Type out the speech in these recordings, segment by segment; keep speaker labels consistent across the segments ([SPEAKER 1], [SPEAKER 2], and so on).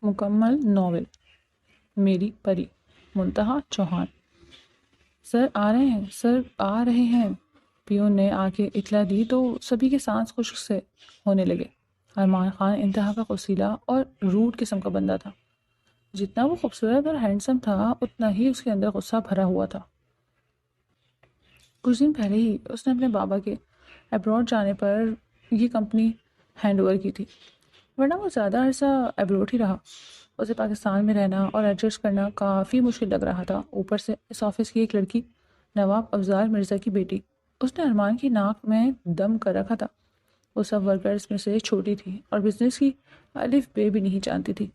[SPEAKER 1] مکمل ناول میری پری منتہا چوہان۔ سر آ رہے ہیں، سر آ رہے ہیں۔ پیون نے آ کے اطلاع دی تو سبھی کے سانس خشک سے ہونے لگے۔ ارمان خان انتہا کا غصیلا اور روڈ قسم کا بندہ تھا۔ جتنا وہ خوبصورت اور ہینڈسم تھا اتنا ہی اس کے اندر غصہ بھرا ہوا تھا۔ کچھ دن پہلے ہی اس نے اپنے بابا کے ابراڈ جانے پر یہ کمپنی ہینڈ اوور کی تھی، ورنہ وہ زیادہ عرصہ ابروڈ ہی رہا۔ اسے پاکستان میں رہنا اور ایڈجسٹ کرنا کافی مشکل لگ رہا تھا۔ اوپر سے اس آفس کی ایک لڑکی نواب افضال مرزا کی بیٹی، اس نے ارمان کی ناک میں دم کر رکھا تھا۔ وہ سب ورکرز میں سے چھوٹی تھی اور بزنس کی الف بے بھی نہیں جانتی تھی،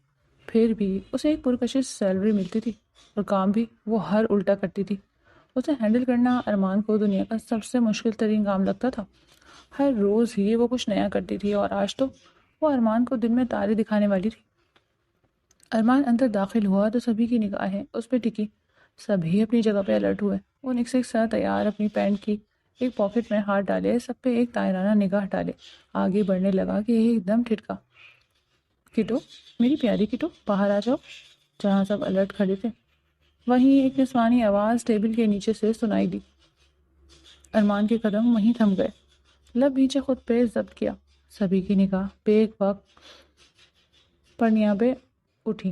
[SPEAKER 1] پھر بھی اسے ایک پرکشش سیلری ملتی تھی اور کام بھی وہ ہر الٹا کرتی تھی۔ اسے ہینڈل کرنا ارمان کو دنیا کا سب سے مشکل ترین کام لگتا تھا۔ ہر روز ہی وہ کچھ نیا کرتی تھی اور آج تو وہ ارمان کو دن میں تارے دکھانے والی تھی۔ ارمان اندر داخل ہوا تو سبھی کی نگاہیں اس پہ ٹکی۔ سبھی اپنی جگہ پہ الرٹ ہوئے۔ وہ نکسک سا تیار اپنی پینٹ کی ایک پاکٹ میں ہاتھ ڈالے، سب پہ ایک تائرانہ نگاہ ڈالے آگے بڑھنے لگا کہ ایک دم ٹھٹکا۔ کٹو، میری پیاری کٹو، باہر آ جاؤ۔ جہاں سب الرٹ کھڑے تھے وہیں ایک نسوانی آواز ٹیبل کے نیچے سے سنائی دی۔ ارمان کے قدم وہیں تھم گئے، لب نیچے خود پہ ضبط کیا۔ سبھی کی نگاہ بیک وقت پرنیا پہ اٹھی،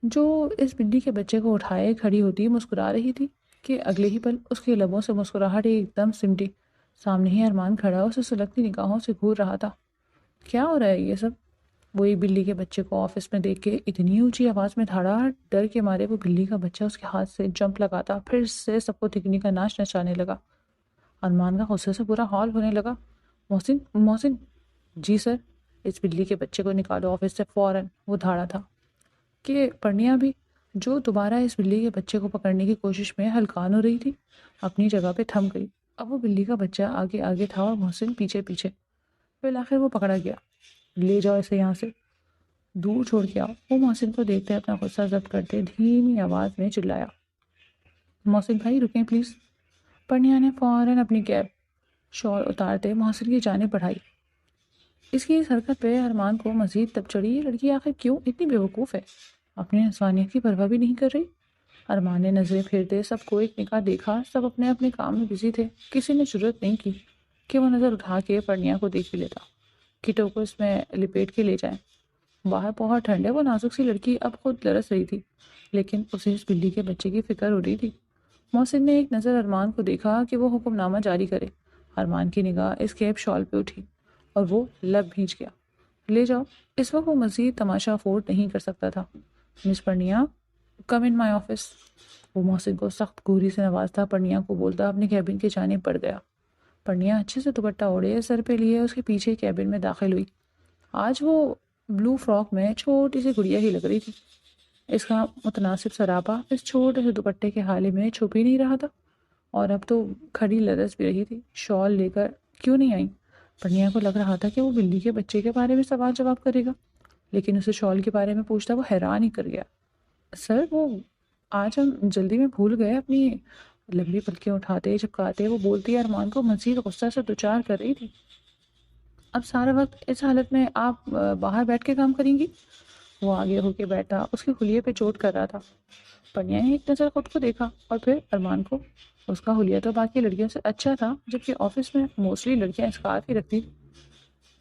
[SPEAKER 1] جو اس بلی کے بچے کو اٹھائے کھڑی ہوتی مسکرا رہی تھی کہ اگلے ہی پل اس کے لبوں سے مسکراہٹ ایک دم سمٹی۔ سامنے ہی ارمان کھڑا اسے سلگتی نگاہوں سے گھور رہا تھا۔ کیا ہو رہا ہے یہ سب؟ وہ ایک بلی کے بچے کو آفس میں دیکھ کے اتنی اونچی آواز میں دھاڑا، ڈر کے مارے وہ بلی کا بچہ اس کے ہاتھ سے جمپ لگاتا پھر سے سب کو تکنی کا ناچ نچانے لگا۔ ارمان کا غصے سے برا حال ہونے لگا۔ محسن، محسن جی سر، اس بلی کے بچے کو نکالو آفس سے فوراً۔ وہ دھاڑا تھا کہ پرنیا بھی، جو دوبارہ اس بلی کے بچے کو پکڑنے کی کوشش میں ہلکان ہو رہی تھی، اپنی جگہ پہ تھم گئی۔ اب وہ بلی کا بچہ آگے آگے تھا اور محسن پیچھے پیچھے۔ بالآخر وہ پکڑا گیا۔ لے جاؤ اسے یہاں سے، دور چھوڑ کے آؤ۔ وہ محسن کو دیکھتے اپنا غصہ ضبط کرتے دھیمی آواز میں چلایا، محسن بھائی رکیں پلیز۔ پرنیا نے فوراً اپنی کیپ شال اتارتے محسن کی جانب بڑھائی۔ اس کی اس حرکت پہ ارمان کو مزید تب چڑھی، یہ لڑکی آخر کیوں اتنی بیوقوف ہے، اپنی انسانیت کی پرواہ بھی نہیں کر رہی۔ ارمان نے نظریں پھیرتے سب کو ایک نگاہ دیکھا، سب اپنے اپنے کام میں بزی تھے۔ کسی نے جرأت نہیں کی کہ وہ نظر اٹھا کے پرنیا کو دیکھ بھی لیتا۔ کٹو کو اس میں لپیٹ کے لے جائیں، باہر بہت ٹھنڈ ہے۔ وہ نازک سی لڑکی اب خود لرس رہی تھی، لیکن اسے اس بلی کے بچے کی فکر ہو رہی تھی۔ محسن نے ایک نظر ارمان کو دیکھا کہ وہ حکم نامہ جاری کرے۔ ارمان کی نگاہ اس کیپ شال پہ اٹھی اور وہ لب بھیج گیا۔ لے جاؤ۔ اس وقت وہ مزید تماشا افورڈ نہیں کر سکتا تھا۔ مس پرنیا، کم ان مائی آفس۔ وہ محسن کو سخت گوری سے نوازتا پرنیا کو بولتا اپنے کیبن کی جانب بڑھ گیا۔ پرنیا اچھے سے دوپٹہ اوڑھے سر پہ لیے اس کے پیچھے کیبن میں داخل ہوئی۔ آج وہ بلو فراک میں چھوٹی سی گڑیا ہی لگ رہی تھی۔ اس کا متناسب سراپا اس چھوٹے سے دوپٹے کے حالے میں چھپ ہی نہیں رہا تھا، اور اب تو کھڑی لرز بھی رہی تھی۔ شال لے کر کیوں نہیں آئی؟ پرنیا کو لگ رہا تھا کہ وہ بلی کے بچے کے بارے میں سوال جواب کرے گا، لیکن اسے شال کے بارے میں پوچھتا وہ حیران ہی کر گیا۔ سر وہ آج ہم جلدی میں بھول گئے۔ اپنی لمبی پلکیں اٹھاتے جھپکاتے وہ بولتی ارمان کو مزید غصہ سے دوچار کر رہی تھی۔ اب سارا وقت اس حالت میں آپ باہر بیٹھ کے کام کریں گی؟ وہ آگے ہو کے بیٹھا، اس کے خلیے پہ چوٹ کر رہا تھا۔ پرنیا نے ایک نظر خود کو دیکھا اور پھر ارمان کو۔ اس کا حلیہ تو باقی لڑکیوں سے اچھا تھا، جبکہ آفس میں موسٹلی لڑکیاں اسکارف ہی رکھتی۔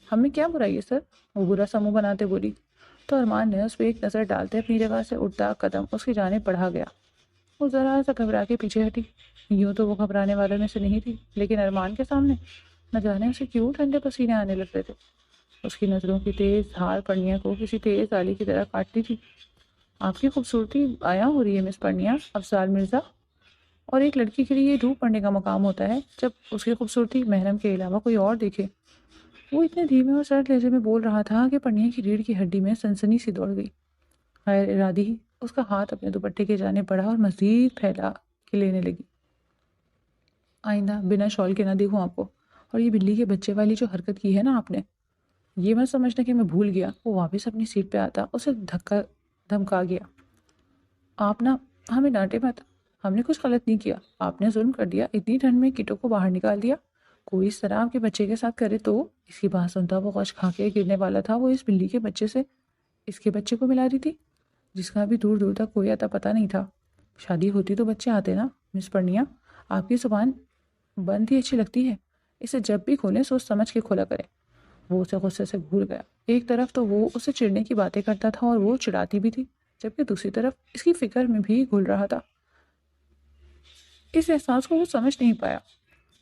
[SPEAKER 1] ہم میں کیا برائی ہے سر؟ وہ برا سا منہ بناتے بولی تو ارمان نے اس پہ ایک نظر ڈالتے اپنی جگہ سے اٹھتا قدم اس کی جانب بڑھا گیا۔ وہ ذرا سا گھبرا کے پیچھے ہٹی۔ یوں تو وہ گھبرانے والوں میں سے نہیں تھی، لیکن ارمان کے سامنے نہ جانے اسے کیوں ٹھنڈے پسینے آنے لگتے تھے۔ اس کی نظروں کی تیز دھار پرنیا کو کسی تیز آلی کی طرح کاٹتی تھی۔ آپ کی خوبصورتی آیا ہو رہی ہے مس پرنیا افضال مرزا، اور ایک لڑکی کے لیے یہ ڈوب پڑنے کا مقام ہوتا ہے جب اس کی خوبصورتی محرم کے علاوہ کوئی اور دیکھے۔ وہ اتنے دھیمے اور سرد لہجے میں بول رہا تھا کہ پرنیا کی ریڑھ کی ہڈی میں سنسنی سی دوڑ گئی۔ غیر ارادی ہی اس کا ہاتھ اپنے دوپٹے کے جانب بڑھا اور مزید پھیلا کے لینے لگی۔ آئندہ بنا شال کے نہ دیکھوں آپ کو، اور یہ بلی کے بچے والی جو حرکت کی ہے نا آپ نے، یہ مت سمجھنا کہ میں بھول گیا۔ وہ واپس اپنی سیٹ پہ آتا اسے دھمکا گیا۔ آپ نا ہمیں ڈانٹے مت، ہم نے کچھ غلط نہیں کیا، آپ نے ظلم کر دیا، اتنی ٹھنڈ میں کٹو کو باہر نکال دیا۔ کوئی اس طرح آپ کے بچے کے ساتھ کرے تو؟ اس کی بات سنتا وہ غش کھا کے گرنے والا تھا۔ وہ اس بلی کے بچے سے اس کے بچے کو ملا رہی تھی جس کا بھی دور دور تک کوئی اتا پتہ نہیں تھا۔ شادی ہوتی تو بچے آتے نا۔ مس پرنیا، آپ کی زبان بند ہی اچھی لگتی ہے، اسے جب بھی کھولیں سوچ سمجھ کے کھولا کریں۔ وہ اسے غصے سے گھور گیا۔ ایک طرف تو وہ اسے چڑھنے کی باتیں کرتا تھا اور وہ چڑھاتی بھی تھی، جبکہ دوسری طرف اس کی فکر میں بھی گھل رہا تھا۔ اس احساس کو وہ سمجھ نہیں پایا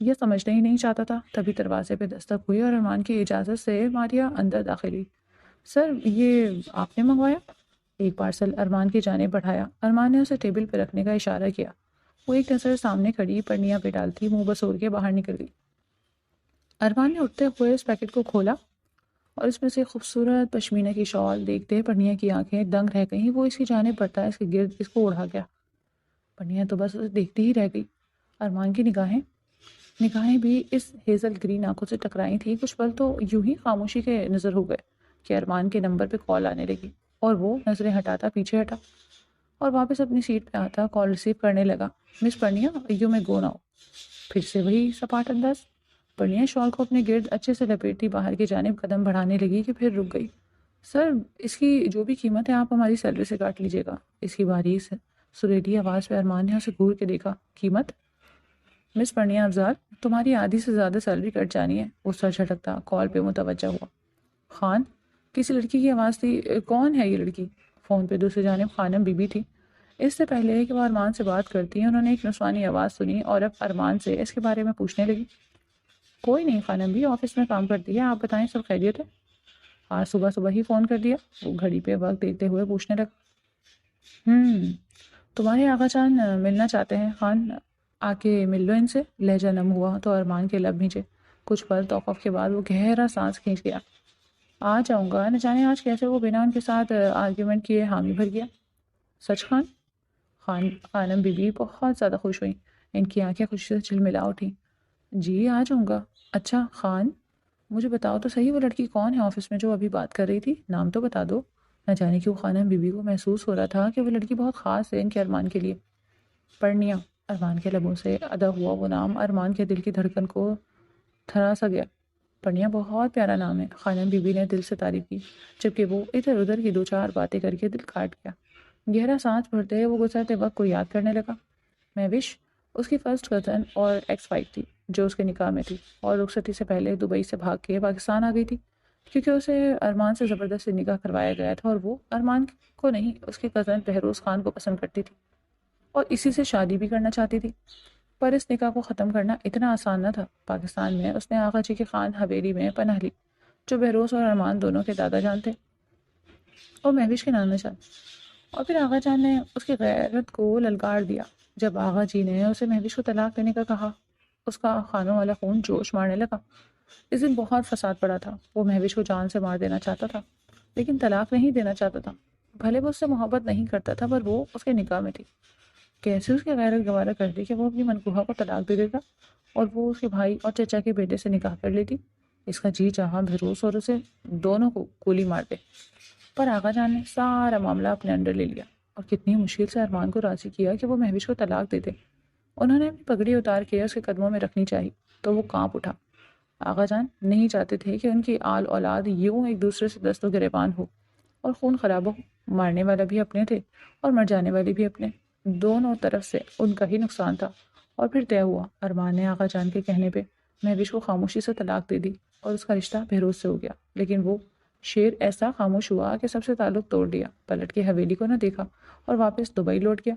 [SPEAKER 1] یا سمجھنا ہی نہیں چاہتا تھا۔ تبھی دروازے پہ دستک ہوئی اور ارمان کی اجازت سے ماریا اندر داخل ہوئی۔ سر، یہ آپ نے منگوایا؟ ایک پارسل ارمان کی جانب بڑھایا۔ ارمان نے اسے ٹیبل پہ رکھنے کا اشارہ کیا۔ وہ ایک نظر سامنے کھڑی پرنیا پہ ڈالتی منہ بسور کے باہر نکل گئی۔ ارمان نے اٹھتے ہوئے اس پیکٹ کو کھولا اور اس میں سے خوبصورت پشمینہ کی شال دیکھتے پرنیا کی آنکھیں دنگ رہ گئیں۔ وہ اس کی جانب بڑھتا اس کے گرد اس کو اڑا گیا۔ پرنیا تو بس اسے دیکھتی ہی رہ گئی۔ ارمان کی نگاہیں بھی اس ہیزل گرین آنکھوں سے ٹکرائی تھی۔ کچھ پل تو یوں ہی خاموشی کے نظر ہو گئے کہ ارمان کے نمبر پہ کال آنے لگی اور وہ نظریں ہٹاتا پیچھے ہٹا اور واپس اپنی سیٹ پہ آتا کال ریسیو کرنے لگا۔ مس پرنیا، یو میں گو ناؤ۔ پھر سے وہی سپاٹ انداز۔ پرنیا شال کو اپنے گرد اچھے سے لپیٹتی باہر کی جانب قدم بڑھانے لگی کہ پھر رک گئی۔ سر، اس کی جو بھی قیمت ہے آپ ہماری سیلری سے کاٹ لیجیے گا۔ اس کی باریک سریلی آواز پہ ارمان نے اسے گھور کے دیکھا۔ قیمت؟ مس پرنیا افضال، تمہاری آدھی سے زیادہ سیلری کٹ جانی ہے۔ وہ سر جھٹکتا کال پہ متوجہ ہوا۔ خان، کسی لڑکی کی آواز تھی۔ کون ہے یہ لڑکی؟ فون پہ دوسری جانب خانم بی بی تھی۔ اس سے پہلے کہ وہ ارمان سے بات کرتی انہوں نے ایک نسوانی آواز سنی اور اب ارمان سے اس کے بارے میں پوچھنے لگی۔ کوئی نہیں خانم بھی، آفس میں کام کرتی ہے۔ آپ بتائیں، سب خیریت ہے؟ آج صبح صبح ہی فون کر دیا؟ وہ گھڑی پہ وقت دیکھتے ہوئے پوچھنے لگا۔ تمہارے آقا جان ملنا چاہتے ہیں خان، آ کے مل لو ان سے۔ لہجہ نم ہوا تو ارمان کے لب بھیجے۔ کچھ پل توقف کے بعد وہ گہرا سانس کھینچ گیا۔ آ جاؤں گا، نہ جانے آج کیسے وہ بنا ان کے ساتھ آرگیومنٹ کیے حامی بھر گیا۔ سچ خان؟ خانم بی بی بہت زیادہ خوش ہوئیں۔ ان کی آنکھیں خوشی سے جھلملا اٹھیں۔ جی آ جاؤں گا۔ اچھا خان، مجھے بتاؤ تو صحیح وہ لڑکی کون ہے آفس میں جو ابھی بات کر رہی تھی؟ نام تو بتا دو۔ نہ جانے کیوں خانم بی بی کو محسوس ہو رہا تھا کہ وہ لڑکی بہت خاص ہے ان کے ارمان کے لیے۔ پرنیا۔ ارمان کے لبوں سے ادا ہوا وہ نام ارمان کے دل کی دھڑکن کو تھرا سا گیا۔ پرنیا بہت پیارا نام ہے، خانم بی بی نے دل سے تعریف کی، جبکہ وہ ادھر ادھر کی دو چار باتیں کر کے دل کاٹ گیا۔ گہرا سانس بھرتے وہ گزرتے وقت کو یاد کرنے لگا۔ مہوش اس کی فرسٹ کزن اور ایکس وائف تھی جو اس کے نکاح میں تھی اور رخصتی سے پہلے دبئی سے بھاگ کے پاکستان آ گئی تھی، کیونکہ اسے ارمان سے زبردستی نکاح کروایا گیا تھا اور وہ ارمان کو نہیں، اس کے کزن بہروز خان کو پسند کرتی تھی اور اسی سے شادی بھی کرنا چاہتی تھی۔ پر اس نکاح کو ختم کرنا اتنا آسان نہ تھا۔ پاکستان میں اس نے آغا جی کی خان حویلی میں پناہ لی جو بہروز اور ارمان دونوں کے دادا جان تھے اور مہوش کے نانا جان۔ اور پھر آغا جان نے اس کی غیرت کو للکار دیا۔ جب آغا جی نے اسے مہوش کو طلاق دینے کا کہا، اس کا خانوں والا خون جوش مارنے لگا۔ اس دن بہت فساد پڑا تھا۔ وہ مہوش کو جان سے مار دینا چاہتا تھا لیکن طلاق نہیں دینا چاہتا تھا۔ بھلے وہ اس سے محبت نہیں کرتا تھا پر وہ اس کے نکاح میں تھی۔ کیسے اس کی غیرت گوارا کر دی کہ وہ اپنی منکوحہ کو طلاق دے دیتا اور وہ اس کے بھائی اور چچا کے بیٹے سے نکاح کر لیتی۔ اس کا جی چاہا بہروز اور اسے دونوں کو گولی مار دے، پر آغا جان نے سارا معاملہ اپنے انڈر لے لیا اور کتنی مشکل سے ارمان کو راضی کیا کہ وہ مہوش کو طلاق دے دے۔ انہوں نے اپنی پگڑی اتار کے اس کے قدموں میں رکھنی چاہی تو وہ کانپ اٹھا۔ آغا جان نہیں چاہتے تھے کہ ان کی آل اولاد یوں ایک دوسرے سے دست و گریبان ہو اور خون خراب ہو۔ مارنے والا بھی اپنے تھے اور مر جانے والے بھی اپنے، دونوں طرف سے ان کا ہی نقصان تھا۔ اور پھر طے ہوا، ارمان نے آغا جان کے کہنے پہ مہوش کو خاموشی سے طلاق دے دی اور اس کا رشتہ بہروز سے ہو گیا۔ لیکن وہ شیر ایسا خاموش ہوا کہ سب سے تعلق توڑ دیا، پلٹ کے حویلی کو نہ دیکھا اور واپس دبئی لوٹ گیا۔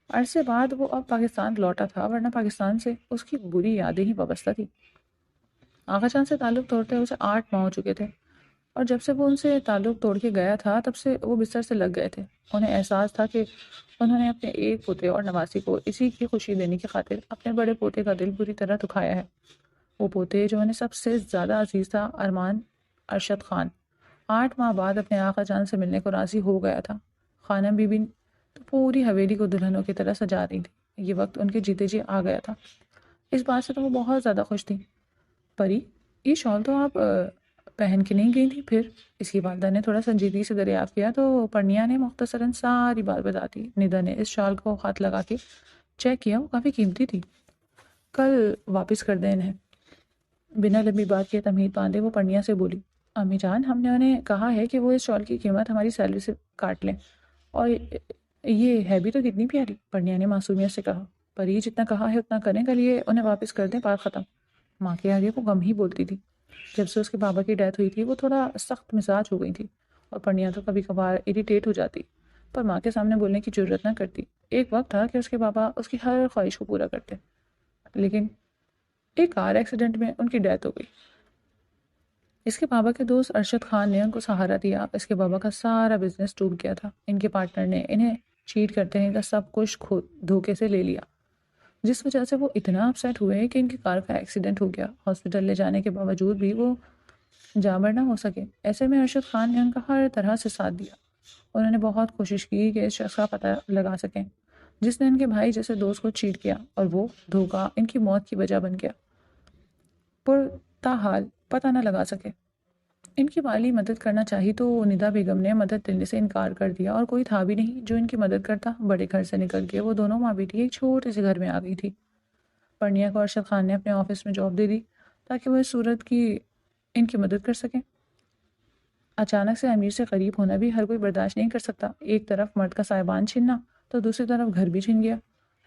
[SPEAKER 1] عرصے بعد وہ اب پاکستان لوٹا تھا، ورنہ پاکستان سے اس کی بری یادیں ہی وابستہ تھی۔ آغا جان سے تعلق توڑتے اسے 8 ماہ ہو چکے تھے اور جب سے وہ ان سے تعلق توڑ کے گیا تھا تب سے وہ بستر سے لگ گئے تھے۔ انہیں احساس تھا کہ انہوں نے اپنے ایک پوتے اور نواسی کو اسی کی خوشی دینے کی خاطر اپنے بڑے پوتے کا دل بری طرح دکھایا ہے۔ وہ پوتے جو انہیں سب سے زیادہ عزیز تھا، ارمان ارشد خان، 8 ماہ بعد اپنے آقا جان سے ملنے کو راضی ہو گیا تھا۔ خانم بی بی تو پوری حویلی کو دلہنوں کی طرح سجا رہی تھی۔ یہ وقت ان کے جیتے جی آ گیا تھا۔ اس بات سے تو وہ بہت زیادہ خوش تھی۔ پری، یہ شال تو آپ پہن کے نہیں گئی تھی پھر؟ اس کی والدہ نے تھوڑا سنجیدگی سے دریافت کیا تو پرنیا نے مختصراً ساری بات بتا دی۔ ندا نے اس شال کو ہاتھ لگا کے چیک کیا، وہ کافی قیمتی تھی۔ کل واپس کر دیں انہیں۔ بنا لمبی بات کے تمہید باندھے وہ پرنیا سے بولی۔ امی جان، ہم نے انہیں کہا ہے کہ وہ اس شال کی قیمت ہماری سیلری سے کاٹ لیں، اور یہ ہے بھی تو کتنی پیاری، پرنیا نے معصومیت سے کہا۔ پر یہ جتنا کہا ہے اتنا کریں، کل یہ انہیں واپس کر دیں، بات ختم۔ ماں کے آگے وہ کم ہی بولتی تھی۔ جب سے اس کے بابا کی ڈیتھ ہوئی تھی وہ تھوڑا سخت مزاج ہو گئی تھی، اور پرنیا تو کبھی کبھار اریٹیٹ ہو جاتی، پر ماں کے سامنے بولنے کی جرت نہ کرتی۔ ایک وقت تھا کہ اس کے بابا اس کی ہر خواہش کو پورا کرتے، لیکن ایک کار ایکسیڈنٹ میں ان کی ڈیتھ ہو گئی۔ اس کے بابا کے دوست ارشد خان نے ان کو سہارا دیا۔ اس کے بابا کا سارا بزنس ڈوب گیا تھا۔ ان کے پارٹنر نے انہیں چیٹ کرتے ہیں کہ سب کچھ خود دھوکے سے لے لیا، جس وجہ سے وہ اتنا اپسیٹ ہوئے کہ ان کی کار کا ایکسیڈنٹ ہو گیا۔ ہاسپٹل لے جانے کے باوجود بھی وہ جابر نہ ہو سکے۔ ایسے میں ارشد خان نے ان کا ہر طرح سے ساتھ دیا۔ انہوں نے بہت کوشش کی کہ اس شخص کا پتہ لگا سکیں جس نے ان کے بھائی جیسے دوست کو چیٹ کیا، اور وہ دھوکہ ان کی موت کی وجہ بن گیا، پر تاحال پتہ نہ لگا سکے۔ ان کی مالی مدد کرنا چاہی تو ندا بیگم نے مدد دینے سے انکار کر دیا، اور کوئی تھا بھی نہیں جو ان کی مدد کرتا۔ بڑے گھر سے نکل کے وہ دونوں ماں بیٹی ایک چھوٹے سے گھر میں آ گئی تھی۔ پرنیا کو ارشد خان نے اپنے آفس میں جاب دے دی تاکہ وہ اس صورت کی ان کی مدد کر سکیں۔ اچانک سے امیر سے قریب ہونا بھی ہر کوئی برداشت نہیں کر سکتا۔ ایک طرف مرد کا سائبان چھننا تو دوسری طرف گھر بھی چھن گیا،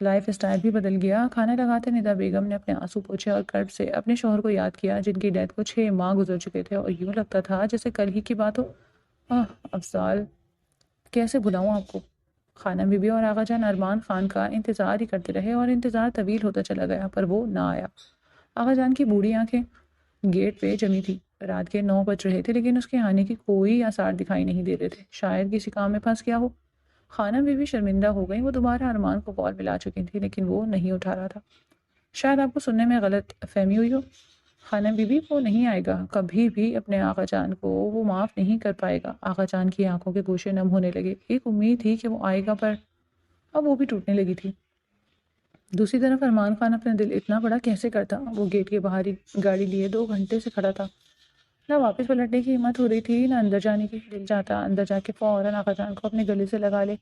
[SPEAKER 1] لائف اسٹائل بھی بدل گیا۔ کھانے لگاتے ندا بیگم نے اپنے آنسو پوچھے اور کرب سے اپنے شوہر کو یاد کیا جن کی ڈیتھ کو 6 ماہ گزر چکے تھے، اور یوں لگتا تھا جیسے کل ہی کی بات ہو۔ افضال، کیسے بلاؤں آپ کو؟ خانم بی بی اور آغا جان ارمان خان کا انتظار ہی کرتے رہے، اور انتظار طویل ہوتا چلا گیا، پر وہ نہ آیا۔ آغا جان کی بوڑھی آنکھیں گیٹ پہ جمی تھی۔ رات کے 9 بج رہے تھے، لیکن اس کے آنے کی کوئی آثار دکھائی نہیں دے رہے تھے۔ شاید کسی کام میں پھنس گیا ہو۔ خانم بی بی شرمندہ ہو گئی۔ وہ دوبارہ ارمان کو کال ملا چکی تھی، لیکن وہ نہیں اٹھا رہا تھا۔ شاید آپ کو سننے میں غلط فہمی ہوئی ہو، خانم بی بی وہ نہیں آئے گا، کبھی بھی اپنے آقا جان کو وہ معاف نہیں کر پائے گا۔ آقا جان کی آنکھوں کے گوشے نم ہونے لگے۔ ایک امید تھی کہ وہ آئے گا، پر اب وہ بھی ٹوٹنے لگی تھی۔ دوسری طرف ارمان خان اپنا دل اتنا بڑا کیسے کرتا؟ وہ گیٹ کے باہر ہی گاڑی لیے 2 گھنٹے سے کھڑا تھا۔ نہ واپس پلٹنے کی ہمت ہو رہی تھی، نہ اندر جانے کی۔ دل چاہتا اندر جا کے فوراً آقا جان کو اپنے گلے سے لگا لے،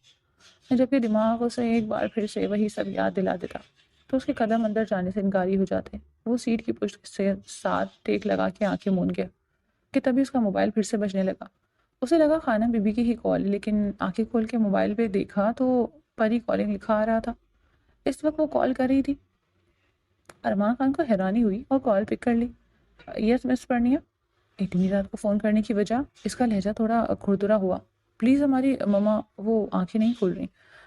[SPEAKER 1] جبکہ دماغ اسے ایک بار پھر سے وہی سب یاد دلا دیتا، تو اس کے قدم اندر جانے سے انکاری ہو جاتے۔ وہ سیٹ کی پشت سے ساتھ ٹیک لگا کے آنکھیں مون گیا کہ تبھی اس کا موبائل پھر سے بجنے لگا۔ اسے لگا خانم بی بی کی ہی کال، لیکن آنکھیں کھول کے موبائل پہ دیکھا تو پری کالنگ لکھا آ رہا تھا۔ اس وقت وہ کال کر رہی تھی۔ ارمان خان کو حیرانی ہوئی اور کال پک کر لی۔ یس مس پرنیا۔ اتنی رات کو فون کرنے کی وجہ؟ اس کا لہجہ تھوڑا کھردرا ہوا۔ پلیز ہماری مما وہ آنکھیں نہیں کھول رہی،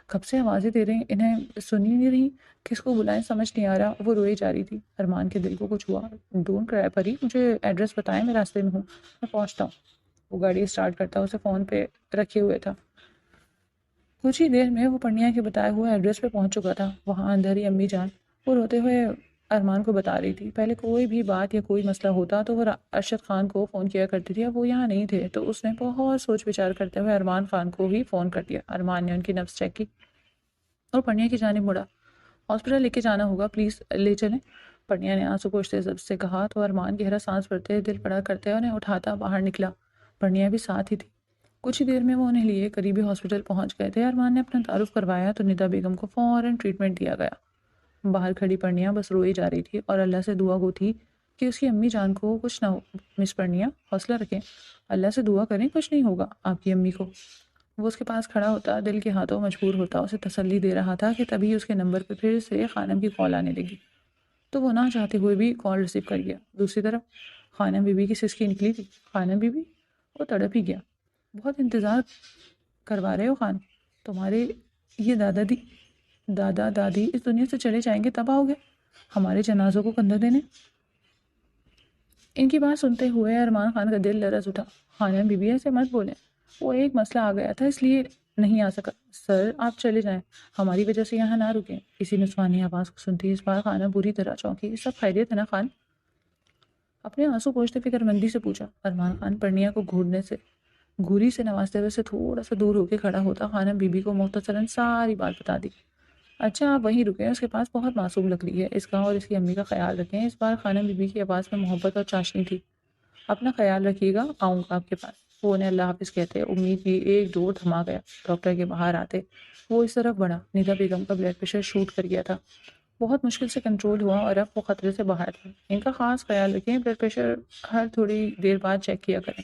[SPEAKER 1] کب سے آوازیں دے رہی، انہیں سن ہی نہیں رہی، کس کو بلائیں سمجھ نہیں آ رہا۔ وہ روئی جا رہی تھی۔ ارمان کے دل کو کچھ ہوا۔ ڈونٹ کرائے پری، مجھے ایڈریس بتائیں، میں راستے میں ہوں، میں پہنچتا ہوں۔ وہ گاڑی اسٹارٹ کرتا اسے فون پہ رکھے ہوئے تھا۔ کچھ ہی دیر میں وہ پرنیا کے بتائے ہوئے ایڈریس پہ پہنچ چکا تھا۔ وہاں اندر ہی امی جان وہ روتے ہوئے ارمان کو بتا رہی تھی، پہلے کوئی بھی بات یا کوئی مسئلہ ہوتا تو وہ ارشد خان کو فون کیا کرتی تھی، اب وہ یہاں نہیں تھے تو اس نے بہت سوچ وچار کرتے ہوئے ارمان خان کو ہی فون کر دیا۔ ارمان نے ان کی نبض چیک کی اور پرنیا کی جانب مڑا۔ ہاسپٹل لے کے جانا ہوگا، پلیز لے چلیں، پرنیا نے آنسو پوچھتے لفظ سے کہا تو ارمان گہرا سانس بھرتے دل بڑا کرتے انہیں اٹھاتا باہر نکلا۔ پرنیا بھی ساتھ ہی تھی۔ کچھ ہی دیر میں وہ انہیں لیے قریبی ہاسپٹل پہنچ گئے تھے۔ ارمان نے اپنا تعارف کروایا تو ندا بیگم کو فوراً ٹریٹمنٹ دیا گیا۔ باہر کھڑی پرنیا بس روئی جا رہی تھی اور اللہ سے دعا گو تھی کہ اس کی امی جان کو کچھ نہ ہو۔ مس پرنیا، حوصلہ رکھیں، اللہ سے دعا کریں، کچھ نہیں ہوگا آپ کی امی کو۔ وہ اس کے پاس کھڑا ہوتا، دل کے ہاتھوں مجبور ہوتا اسے تسلی دے رہا تھا کہ تبھی اس کے نمبر پہ پھر سے خانم کی کال آنے لگی تو وہ نہ چاہتے ہوئے بھی کال ریسیو کر گیا۔ دوسری طرف خانم بی بی کی سسکی نکلی تھی۔ خانم بی بی؟ وہ تڑپ ہی گیا۔ بہت انتظار کروا رہے ہو خان، تمہارے یہ دادا دادی اس دنیا سے چلے جائیں گے تب آؤ گے ہمارے جنازوں کو کندھا دینے؟ ان کی بات سنتے ہوئے ارمان خان کا دل لرز اٹھا۔ خانم بی بی ایسے مت بولیں، وہ ایک مسئلہ آ گیا تھا اس لیے نہیں آ سکا۔ سر آپ چلے جائیں، ہماری وجہ سے یہاں نہ رکیں۔ کسی نسوانی آواز کو سنتی اس بار خانم بری طرح چونکی۔ سب خیریت ہے نا خان؟ اپنے آنسو پوچھتے فکر مندی سے پوچھا۔ ارمان خان پرنیا کو گھوری سے نوازتے ہوئے سے تھوڑا سا دور ہو کے کھڑا ہوتا خانم بی بی کو مختصراً ساری بات بتا دی۔ اچھا آپ وہیں رکیں، اس کے پاس بہت معصوم لگ رہی ہے، اس کا اور اس کی امی کا خیال رکھیں۔ اس بار خانم بی بی کی آواز میں محبت اور چاشنی تھی۔ اپنا خیال رکھیے گا، آؤں گا آپ کے پاس۔ وہ انہیں اللہ حافظ کہتے امید کی ایک ڈور تھما گیا۔ ڈاکٹر کے باہر آتے وہ اس طرف بڑھا۔ ندا بیگم کا بلڈ پریشر شوٹ کر گیا تھا۔ بہت مشکل سے کنٹرول ہوا اور اب وہ خطرے سے باہر تھا۔ ان کا خاص خیال رکھیں، بلڈ پریشر ہر تھوڑی دیر بعد چیک کیا کریں۔